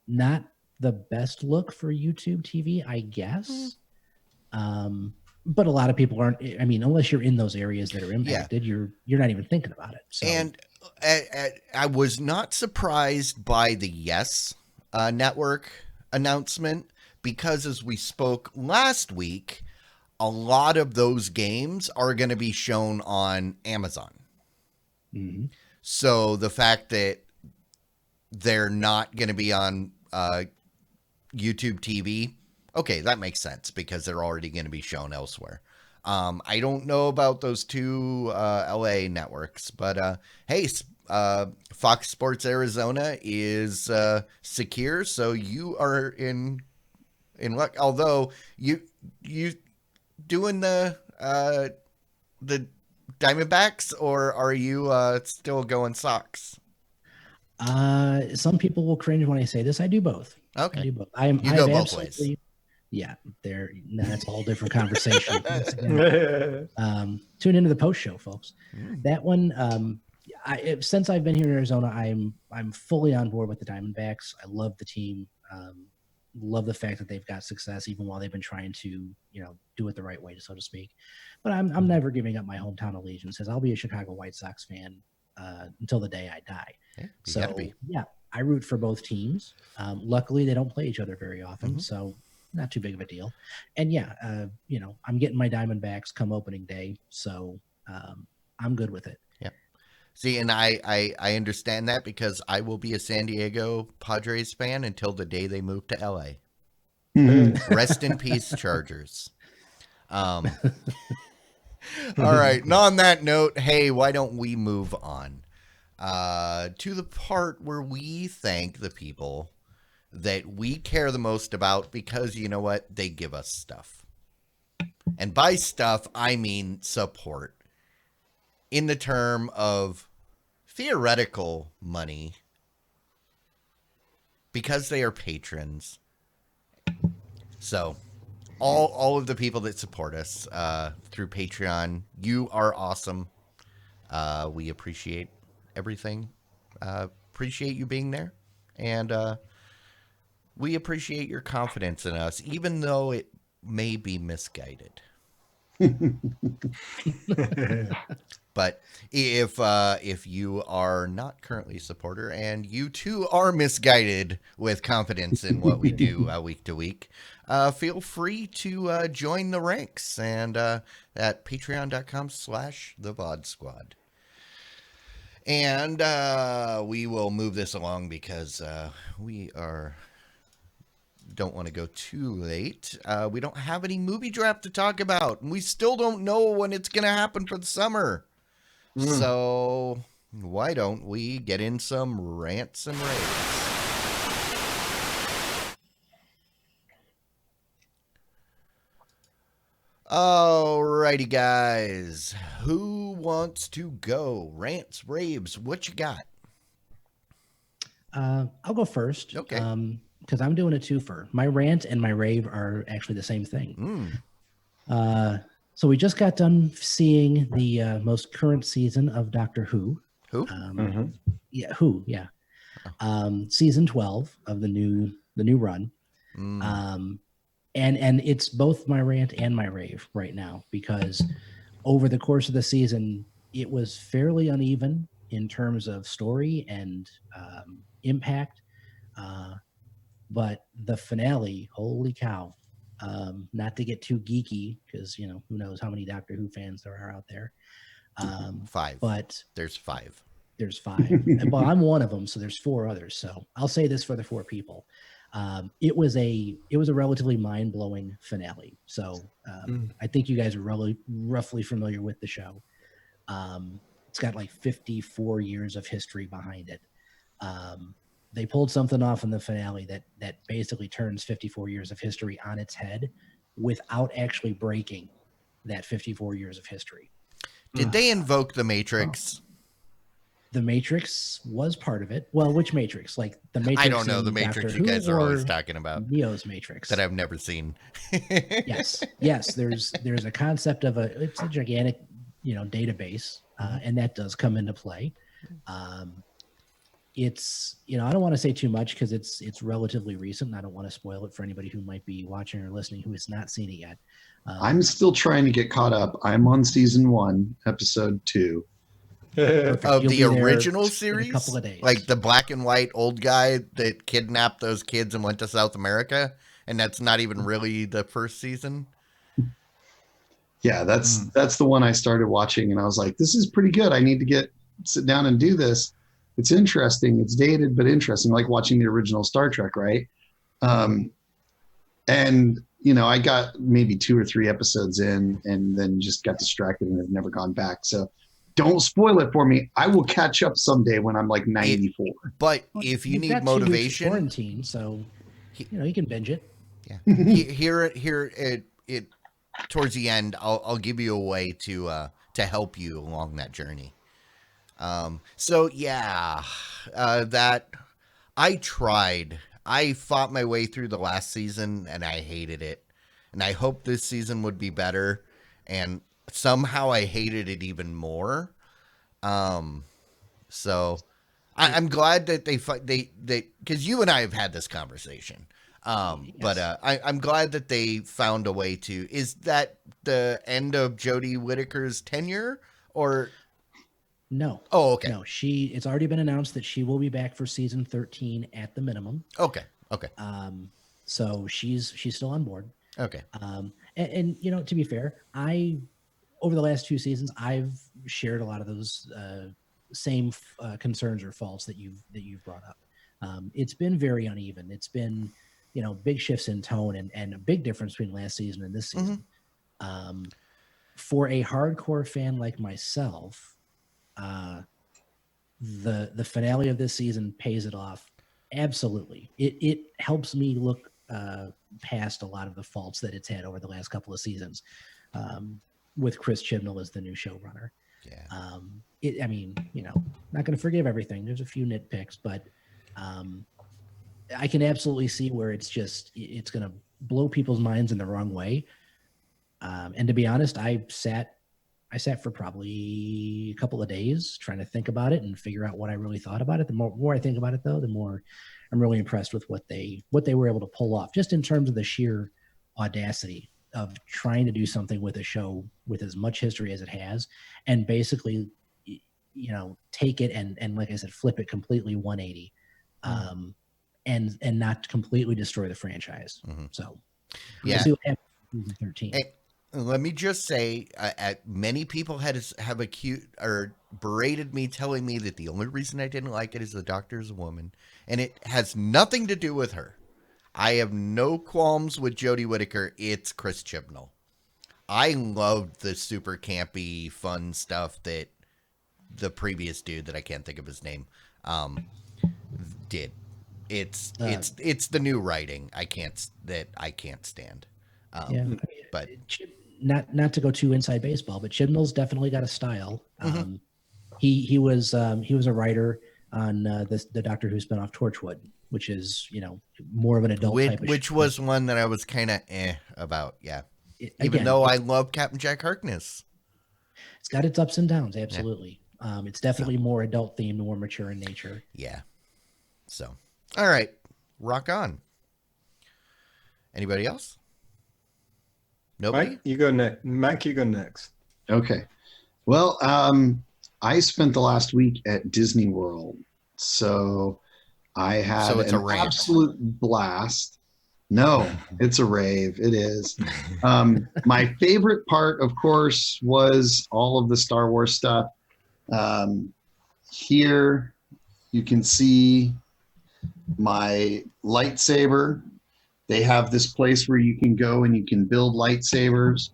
Not the best look for YouTube TV, I guess. But a lot of people aren't. I mean, unless you're in those areas that are impacted, you're not even thinking about it. So. And I was not surprised by the Yes Network announcement because, as we spoke last week, a lot of those games are going to be shown on Amazon. Mm-hmm. So the fact that they're not going to be on YouTube TV, okay, that makes sense because they're already going to be shown elsewhere. I don't know about those 2 LA networks, but hey, Fox Sports Arizona is secure, so you are in luck. Although you doing the Diamondbacks, or are you still going Sox? Some people will cringe when I say this. I do both. Okay. I do both. You go both ways. Yeah, that's a whole different conversation. Tune into the post show, folks. That one, since I've been here in Arizona, I'm fully on board with the Diamondbacks. I love the team. Love the fact that they've got success, even while they've been trying to, do it the right way, so to speak. But I'm never giving up my hometown allegiances. I'll be a Chicago White Sox fan until the day I die. Yeah, so yeah, I root for both teams. Luckily, they don't play each other very often, so not too big of a deal. And yeah, I'm getting my Diamondbacks come opening day, so I'm good with it. Yeah. See, and I understand that because I will be a San Diego Padres fan until the day they move to LA. Mm-hmm. Rest in peace, Chargers. All right. And on that note, hey, why don't we move on to the part where we thank the people that we care the most about because you know what? They give us stuff. And by stuff, I mean support. In the term of theoretical money, because they are patrons. So all of the people that support us through Patreon, you are awesome. We appreciate everything. Appreciate you being there. And we appreciate your confidence in us, even though it may be misguided. But if you are not currently a supporter and you too are misguided with confidence in what we do week to week, feel free to join the ranks and at patreon.com/the VOD Squad. And we will move this along because we don't want to go too late. We don't have any movie draft to talk about, and we still don't know when it's going to happen for the summer. So why don't we get in some rants and raves? Alrighty, guys. Who wants to go? Rants, raves, what you got? I'll go first. Okay. Because I'm doing a twofer. My rant and my rave are actually the same thing. So we just got done seeing the most current season of Doctor Who. Who? Yeah, Who? Yeah. Season 12 of the new run. And it's both my rant and my rave right now because over the course of the season, it was fairly uneven in terms of story and impact. But the finale, holy cow. Not to get too geeky because, who knows how many Doctor Who fans there are out there. 5. But there's 5. There's 5. Well, I'm one of them, so there's 4 others. So I'll say this for the 4 people. It was a relatively mind-blowing finale. So I think you guys are really roughly familiar with the show. It's got like 54 years of history behind it. They pulled something off in the finale that basically turns 54 years of history on its head without actually breaking that 54 years of history. Did they invoke the Matrix? The Matrix was part of it. Well, which Matrix? Like the Matrix? I don't know the Matrix you guys are always talking about. Neo's Matrix that I've never seen. Yes. There's a concept of it's a gigantic, database, and that does come into play. It's I don't want to say too much because it's relatively recent. And I don't want to spoil it for anybody who might be watching or listening who has not seen it yet. I'm still trying to get caught up. I'm on season 1, episode 2. Of the original series, a couple of days. Like the black and white old guy that kidnapped those kids and went to South America, and that's not even really the first season. Yeah, that's the one I started watching, and I was like, "This is pretty good. I need to sit down and do this. It's interesting. It's dated, but interesting. Like watching the original Star Trek, right?" And I got maybe 2 or 3 episodes in, and then just got distracted and have never gone back. So. Don't spoil it for me. I will catch up someday when I'm like 94. But if you need motivation, quarantine, so you can binge it. Yeah. Here it towards the end, I'll give you a way to help you along that journey. So yeah, that I tried. I fought my way through the last season and I hated it. And I hope this season would be better. And somehow I hated it even more. So I'm glad that they because you and I have had this conversation. Yes. But I'm glad that they found a way to. Is that the end of Jodie Whittaker's tenure or? No. Oh, okay. No, it's already been announced that she will be back for season 13 at the minimum. Okay. So she's still on board. Okay. And to be fair, over the last 2 seasons, I've shared a lot of those same concerns or faults that you've brought up. It's been very uneven. It's been, big shifts in tone and a big difference between last season and this season. For a hardcore fan like myself, the finale of this season pays it off Absolutely. It helps me look past a lot of the faults that it's had over the last couple of seasons, with Chris Chibnall as the new showrunner. Yeah. I mean, not going to forgive everything. There's a few nitpicks, but I can absolutely see where it's going to blow people's minds in the wrong way. And to be honest, I sat for probably a couple of days trying to think about it and figure out what I really thought about it. The more I think about it, though, the more I'm really impressed with what they were able to pull off, just in terms of the sheer audacity of trying to do something with a show with as much history as it has, and basically, take it and like I said, flip it completely 180, and not completely destroy the franchise. Mm-hmm. So, yeah. We'll see what happens in season 13. Hey, let me just say, many people have accused or berated me, telling me that the only reason I didn't like it is the Doctor's a woman, and it has nothing to do with her. I have no qualms with Jodie Whittaker. It's Chris Chibnall. I loved the super campy, fun stuff that the previous dude, that I can't think of his name, did. It's the new writing I can't stand. But not to go too inside baseball, but Chibnall's definitely got a style. Mm-hmm. He was a writer on the Doctor Who spinoff Torchwood, which is more of an adult type of which show. was one that I was kind of about. Yeah, even though I love Captain Jack Harkness. It's got its ups and downs, absolutely. Yeah. It's definitely more adult themed, more mature in nature. Yeah. So, all right, rock on. Anybody else? Nobody? Mike, you go next. Mike, you go next. Okay. Well, I spent the last week at Disney World, so I had an absolute blast. No, it's a rave. It is. My favorite part, of course, was all of the Star Wars stuff. Here you can see my lightsaber. They have this place where you can go and you can build lightsabers.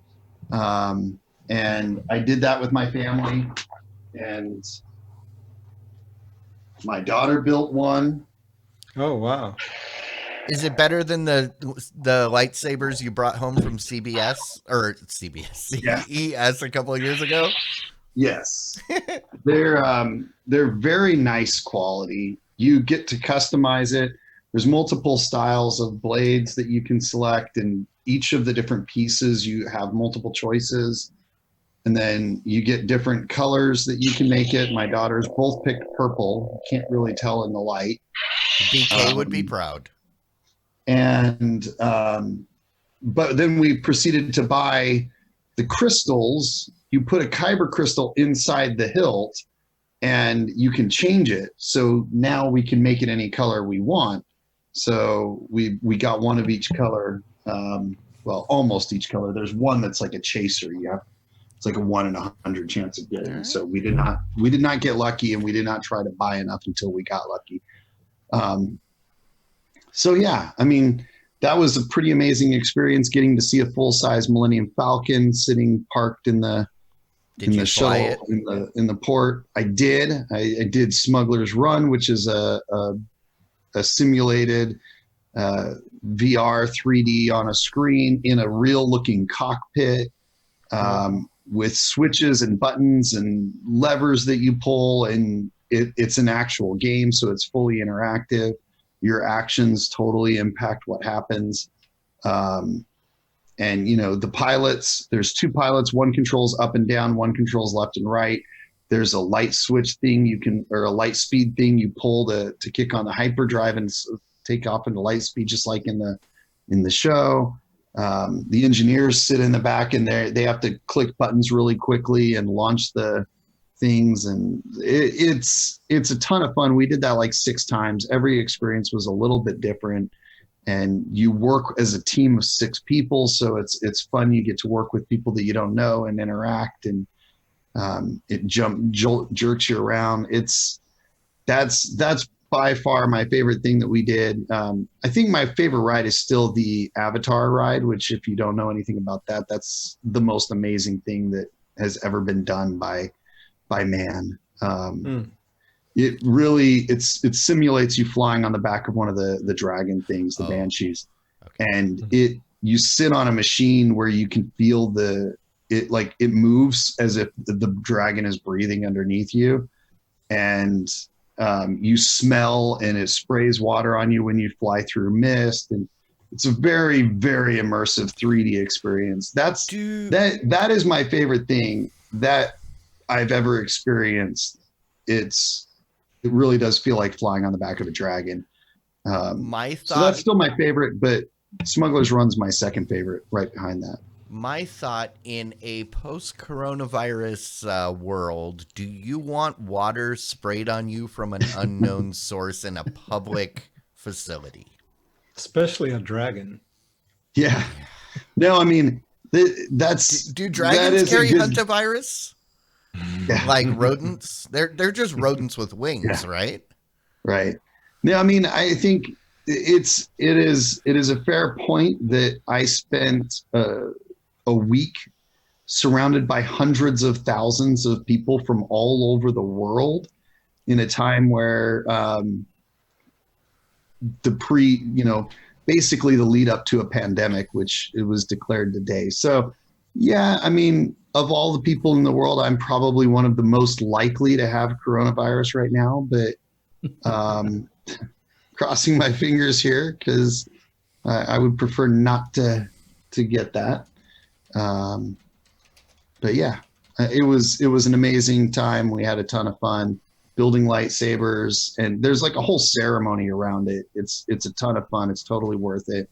And I did that with my family, and my daughter built one. Oh, wow. Is it better than the lightsabers you brought home from CES a couple of years ago? Yes. They're very nice quality. You get to customize it. There's multiple styles of blades that you can select, and each of the different pieces you have multiple choices. And then you get different colors that you can make it. My daughters both picked purple. Can't really tell in the light. BK would be proud. And but then we proceeded to buy the crystals. You put a kyber crystal inside the hilt, and you can change it. So now we can make it any color we want. So we got one of each color. Well, almost each color. There's one that's like a chaser. It's like a 1 in 100 chance of getting. Right. So we did not get lucky, and we did not try to buy enough until we got lucky. So yeah, I mean, that was a pretty amazing experience, getting to see a full-size Millennium Falcon sitting parked in the shuttle in the port. I did Smuggler's Run, which is a simulated VR 3D on a screen in a real-looking cockpit. With switches and buttons and levers that you pull, and it's an actual game, so it's fully interactive. Your actions totally impact what happens. And the pilots, there's 2 pilots, one controls up and down, one controls left and right. There's a light switch thing or a light speed thing you pull to kick on the hyperdrive and take off into light speed, just like in the show. The engineers sit in the back, and they have to click buttons really quickly and launch the things, and it's a ton of fun. We did that like 6 times. Every experience was a little bit different, and you work as a team of 6 people, so it's fun. You get to work with people that you don't know and interact, and it jerks you around. That's by far my favorite thing that we did. I think my favorite ride is still the Avatar ride, which, if you don't know anything about that, that's the most amazing thing that has ever been done by man. it really it simulates you flying on the back of one of the dragon things, the banshees, and you sit on a machine where you can feel it moves as if the dragon is breathing underneath you, and you smell, and it sprays water on you when you fly through mist, and it's a very, very immersive 3D experience. That is my favorite thing that I've ever experienced. It really does feel like flying on the back of a dragon. So that's still my favorite, but Smuggler's Run's my second favorite, right behind that. My thought, in a post-coronavirus world, do you want water sprayed on you from an unknown source in a public facility? Especially a dragon. Yeah. No, I mean, that's... Do dragons carry hantavirus? Yeah. Like rodents? They're just rodents with wings, right? Right. No, I mean, I think it is a fair point that I spent a week surrounded by hundreds of thousands of people from all over the world in a time where basically the lead up to a pandemic, which it was declared today. So yeah, I mean, of all the people in the world, I'm probably one of the most likely to have coronavirus right now, but crossing my fingers here, because I would prefer not to get that. But yeah, it was an amazing time. We had a ton of fun building lightsabers, and there's like a whole ceremony around it. It's a ton of fun. It's totally worth it.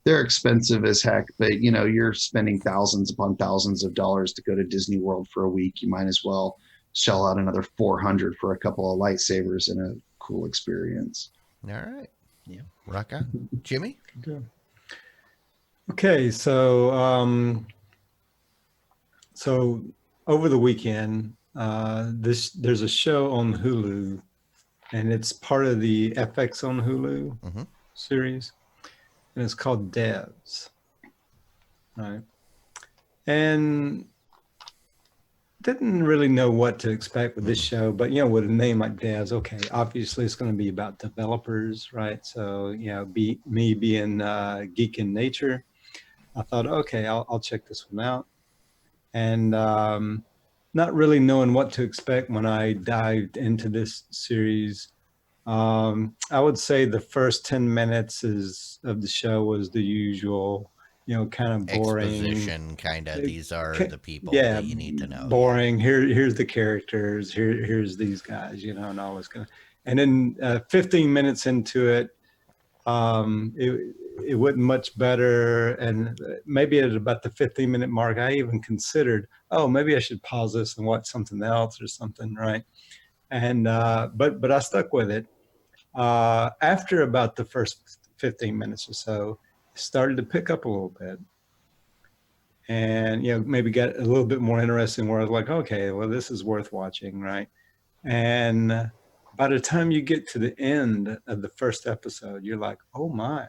They're expensive as heck, but you're spending thousands upon thousands of dollars to go to Disney World for a week. You might as well shell out another $400 for a couple of lightsabers and a cool experience. All right. Yeah. Rock on. Jimmy? Good. Okay, so so over the weekend, there's a show on Hulu, and it's part of the FX on Hulu series, and it's called Devs. Right, and didn't really know what to expect with this show, but with a name like Devs, okay, obviously it's going to be about developers, right? So me being geek in nature, I thought, okay, I'll check this one out. And not really knowing what to expect when I dived into this series, I would say the first 10 minutes of the show was the usual, kind of boring. Exposition, kind of. These are the people that you need to know. Boring. Here's the characters. Here's these guys, and all this kind of. And then 15 minutes into it, it wasn't much better, and maybe at about the 15-minute mark, I even considered, maybe I should pause this and watch something else or something, right? And but I stuck with it. After about the first 15 minutes or so, it started to pick up a little bit, and maybe got a little bit more interesting. Where I was like, okay, well, this is worth watching, right? And by the time you get to the end of the first episode, you're like, oh my.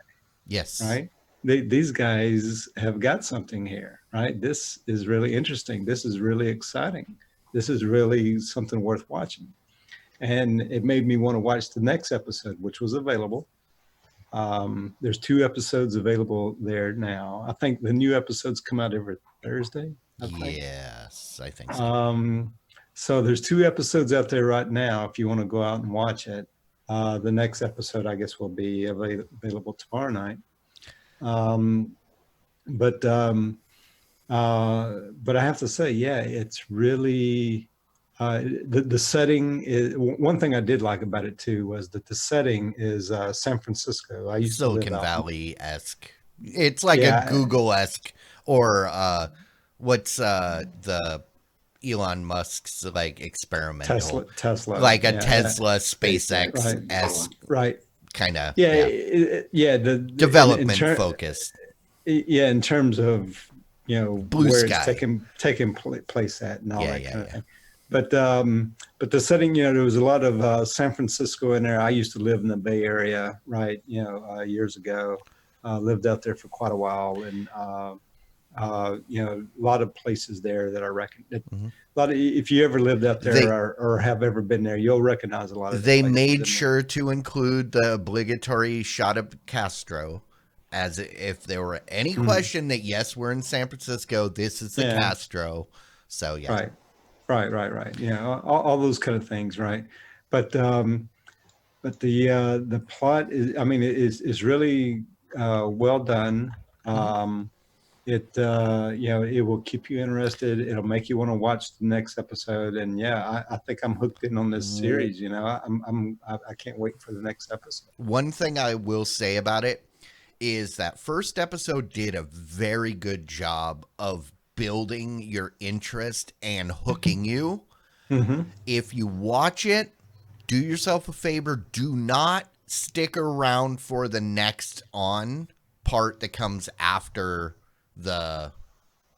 Yes. Right. These guys have got something here, right? This is really interesting. This is really exciting. This is really something worth watching. And it made me want to watch the next episode, which was available. There's 2 episodes available there now. I think the new episodes come out every Thursday. Yes, I think so. So there's 2 episodes out there right now if you want to go out and watch it. The next episode, I guess, will be available tomorrow night. But I have to say, yeah, it's really the setting is one thing I did like about it too, was that the setting is San Francisco. I used Silicon Valley-esque. It's like a Google-esque, or what's the Elon Musk's like experimental Tesla, like a Tesla SpaceX right kind of the development focused. Yeah, in terms of Blue where sky. it's taking place at and all that kind of thing. But the setting, there was a lot of San Francisco in there. I used to live in the Bay Area, right? Years ago, lived out there for quite a while, and a lot of places there that I reckon, a if you ever lived out there They- or have ever been there, you'll recognize a lot of the They places in made there. sure to include the obligatory shot of Castro, as if there were any question that, yes, we're in San Francisco, this is the Yeah. Castro. So, yeah. Right. Yeah, all those kind of things, right? But the plot is, I mean, is really well done. It will keep you interested. It'll make you want to watch the next episode. And yeah, I think I'm hooked in on this series. You know, I can't wait for the next episode. One thing I will say about it is that first episode did a very good job of building your interest and hooking you. If you watch it, do yourself a favor, do not stick around for the next part that comes after the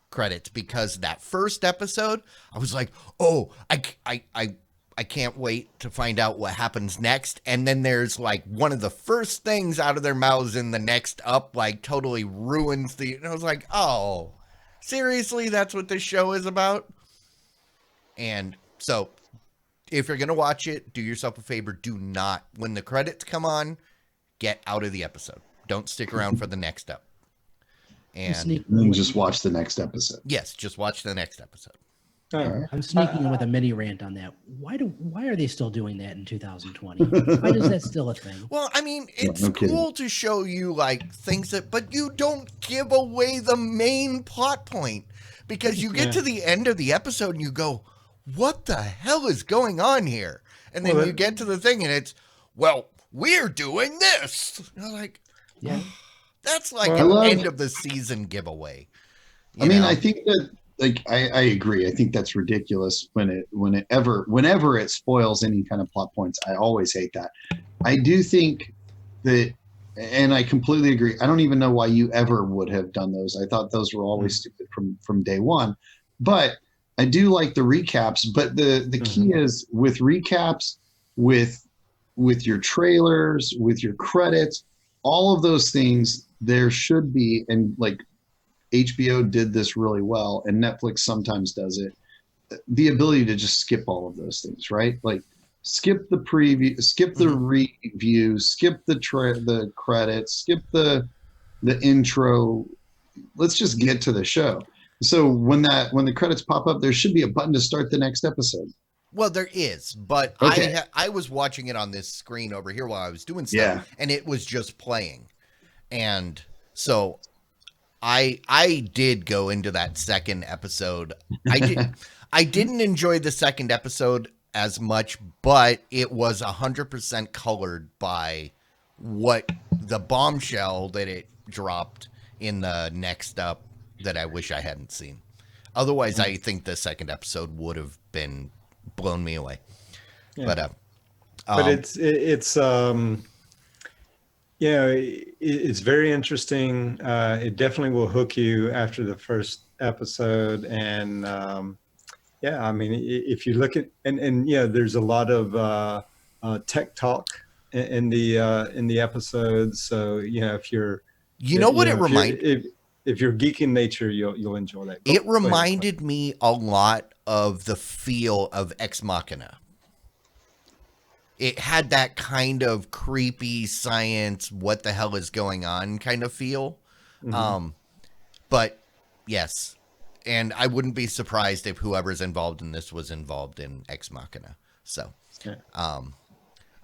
credits, because that first episode, I was like, oh, I can't wait to find out what happens next. And then there's like one of the first things out of their mouths in the next up, like totally ruins and I was like, oh, seriously, that's what this show is about? And so if you're going to watch it, do yourself a favor. Do not, when the credits come on, get out of the episode. Don't stick around for the next up. And then just watch the next episode. Yes, just watch the next episode. I'm sneaking in with a mini rant on that. Why are they still doing that in 2020? Why is that still a thing? Well, I mean, it's no kidding. cool to show you like things but you don't give away the main plot point, because you get to the end of the episode and you go, what the hell is going on here? And then you get to the thing and it's, well, we're doing this. And I'm like, Yeah. that's like an end of the season giveaway. I mean, I think that, like, I agree. I think that's ridiculous whenever it spoils any kind of plot points. I always hate that. I do think that, and I completely agree. I don't even know why you ever would have done those. I thought those were always stupid from day one. But I do like the recaps. But the key is with recaps, with your trailers, with your credits, all of those things, there should be, and like HBO did this really well, and Netflix sometimes does it, the ability to just skip all of those things, right? Like skip the preview, skip the review, skip the credits, skip the intro. Let's just get to the show. So when the credits pop up, there should be a button to start the next episode. Well, there is, but Okay. I was watching it on this screen over here while I was doing stuff, and it was just playing. And so I did go into that second episode. I didn't enjoy the second episode as much, but it was 100% colored by what the bombshell that it dropped in the next up that I wish I hadn't seen. Otherwise, I think the second episode would have been blown me away. Yeah. But it's very interesting. It definitely will hook you after the first episode. And I mean, if you look at and there's a lot of tech talk in the episodes. So if you're if you're geek in nature, you'll enjoy that. It reminded me a lot of the feel of Ex Machina. It had that kind of creepy science, what the hell is going on kind of feel. But yes, and I wouldn't be surprised if whoever's involved in this was involved in Ex Machina. So, all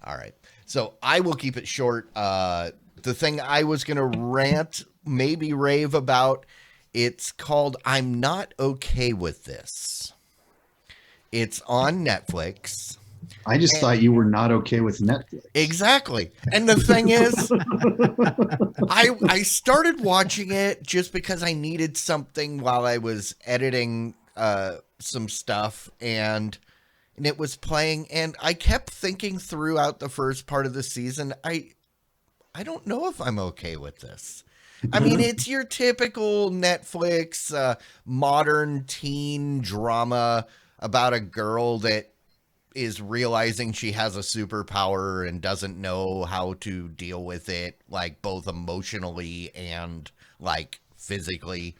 right. So I will keep it short. The thing I was going to rant, maybe rave about, it's called I'm Not Okay With This. It's on Netflix. I just thought you were not okay with Netflix. Exactly. And the thing is, I started watching it just because I needed something while I was editing some stuff, and it was playing, and I kept thinking throughout the first part of the season, I don't know if I'm okay with this. I mean, it's your typical Netflix modern teen drama about a girl that is realizing she has a superpower and doesn't know how to deal with it, like both emotionally and like physically.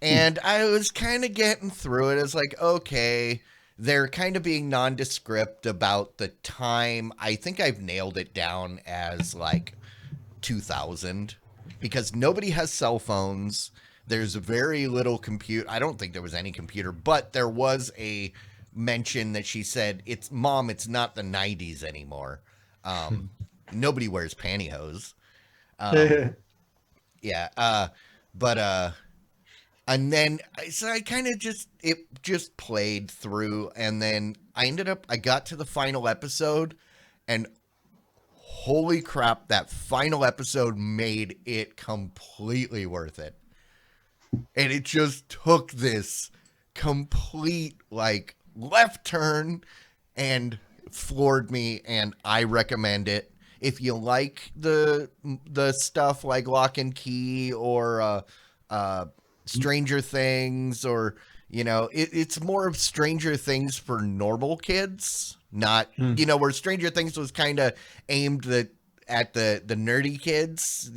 And I was kind of getting through it. It's like, okay, they're kind of being nondescript about the time. I think I've nailed it down as like 2000 because nobody has cell phones. There's very little compute. I don't think there was any computer, but there was a mention that she said, "It's mom, it's not the 90s anymore. Nobody wears pantyhose." Yeah. But and then so I kind of just played through, and then I got to the final episode, and holy crap, that final episode made it completely worth it. And it just took this complete like left turn and floored me, and I recommend it. If you like the stuff like Lock and Key or Stranger Things, or it's more of Stranger Things for normal kids, not where Stranger Things was kind of aimed at the nerdy kids.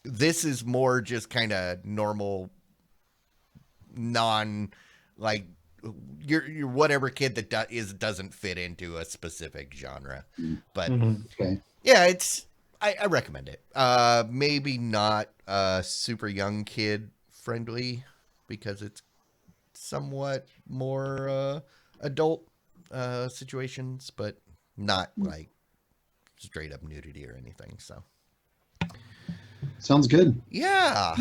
This is more just kind of normal, non like your whatever kid that doesn't fit into a specific genre. But Okay. yeah, I recommend it. Maybe not super young kid friendly because it's somewhat more adult situations, but not like straight up nudity or anything. So Sounds good. yeah.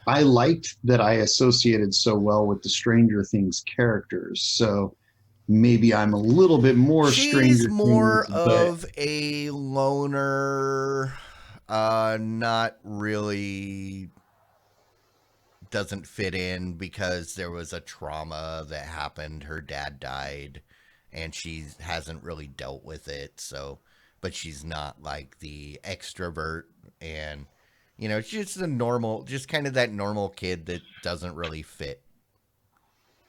I liked that I associated so well with the Stranger Things characters. So maybe I'm a little bit more She's Stranger more Things, but of a loner, not really doesn't fit in because there was a trauma that happened. Her dad died, and she hasn't really dealt with it. So, but she's not like the extrovert, and she's just just kind of that normal kid that doesn't really fit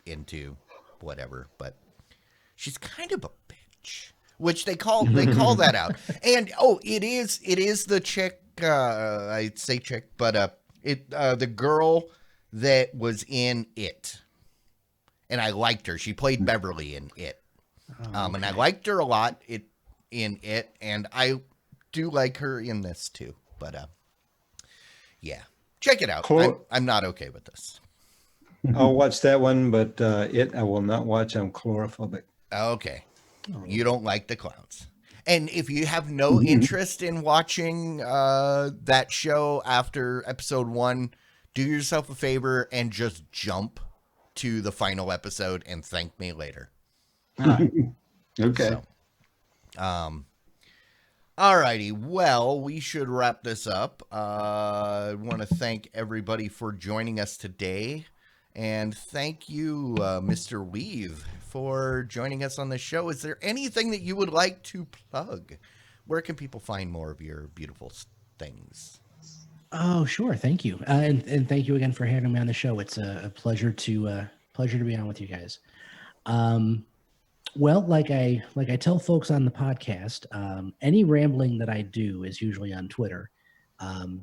into whatever. But she's kind of a bitch, which they call that out. And it is the chick. I say chick, but the girl that was in It, and I liked her. She played Beverly in It, and I liked her a lot in It, and I do like her in this too. But yeah, check it out. I'm not okay with this. I'll watch that one, but It I will not watch. I'm chlorophobic. Okay, you don't like the clowns. And if you have no interest in watching that show after episode 1, do yourself a favor and just jump to the final episode and thank me later. All right. Okay. So, alrighty. Well, we should wrap this up. I want to thank everybody for joining us today. And thank you, Mr. Weave, for joining us on the show. Is there anything that you would like to plug? Where can people find more of your beautiful things? Oh, sure. Thank you. And thank you again for having me on the show. It's a pleasure to be on with you guys. Well, like I tell folks on the podcast, any rambling that I do is usually on Twitter.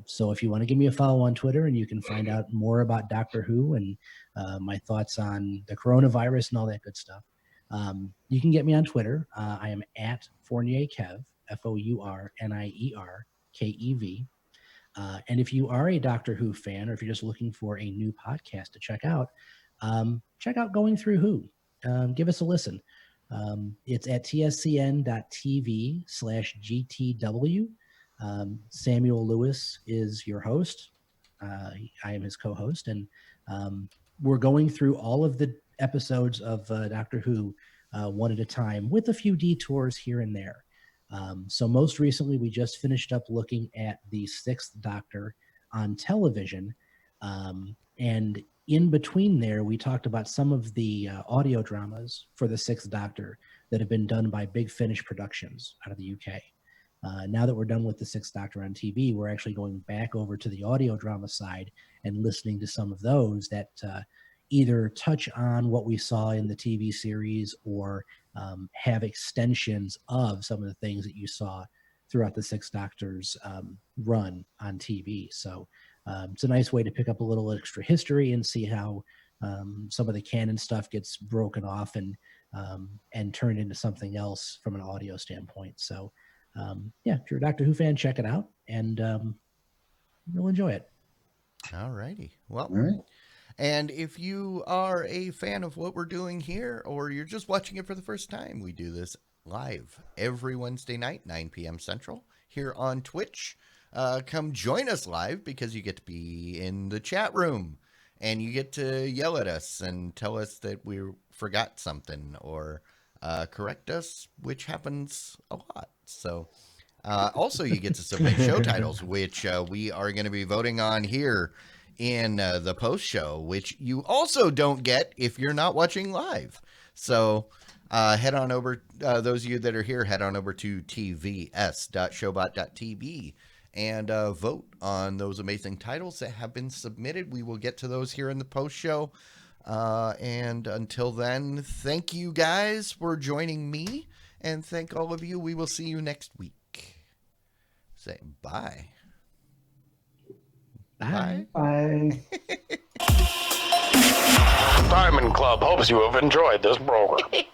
So if you want to give me a follow on Twitter, and you can find out more about Doctor Who and my thoughts on the coronavirus and all that good stuff, you can get me on Twitter. I am at FournierKev, FournierKev. And if you are a Doctor Who fan, or if you're just looking for a new podcast to check out Going Through Who. Give us a listen. It's at tscn.tv/GTW. Samuel Lewis is your host. I am his co-host, and we're going through all of the episodes of Doctor Who one at a time, with a few detours here and there. So most recently, we just finished up looking at the 6th Doctor on television, and in between there, we talked about some of the audio dramas for the 6th Doctor that have been done by Big Finish Productions out of the UK. Now that we're done with the 6th Doctor on TV, we're actually going back over to the audio drama side and listening to some of those that either touch on what we saw in the TV series, or have extensions of some of the things that you saw throughout the 6th Doctor's run on TV. So It's a nice way to pick up a little extra history and see how some of the canon stuff gets broken off and turned into something else from an audio standpoint. So yeah, if you're a Doctor Who fan, check it out, and you'll enjoy it. All righty. Well, All right. and if you are a fan of what we're doing here, or you're just watching it for the first time, we do this live every Wednesday night, 9 p.m. Central, here on Twitch. Come join us live because you get to be in the chat room and you get to yell at us and tell us that we forgot something or correct us, which happens a lot. So also you get to submit show titles, which we are going to be voting on here in the post show, which you also don't get if you're not watching live. So head on over, those of you that are here, head on over to tvs.showbot.tv and vote on those amazing titles that have been submitted. We will get to those here in the post show. And until then, thank you guys for joining me, and thank all of you. We will see you next week. Say bye. Bye. Bye. Diamond Club hopes you have enjoyed this program.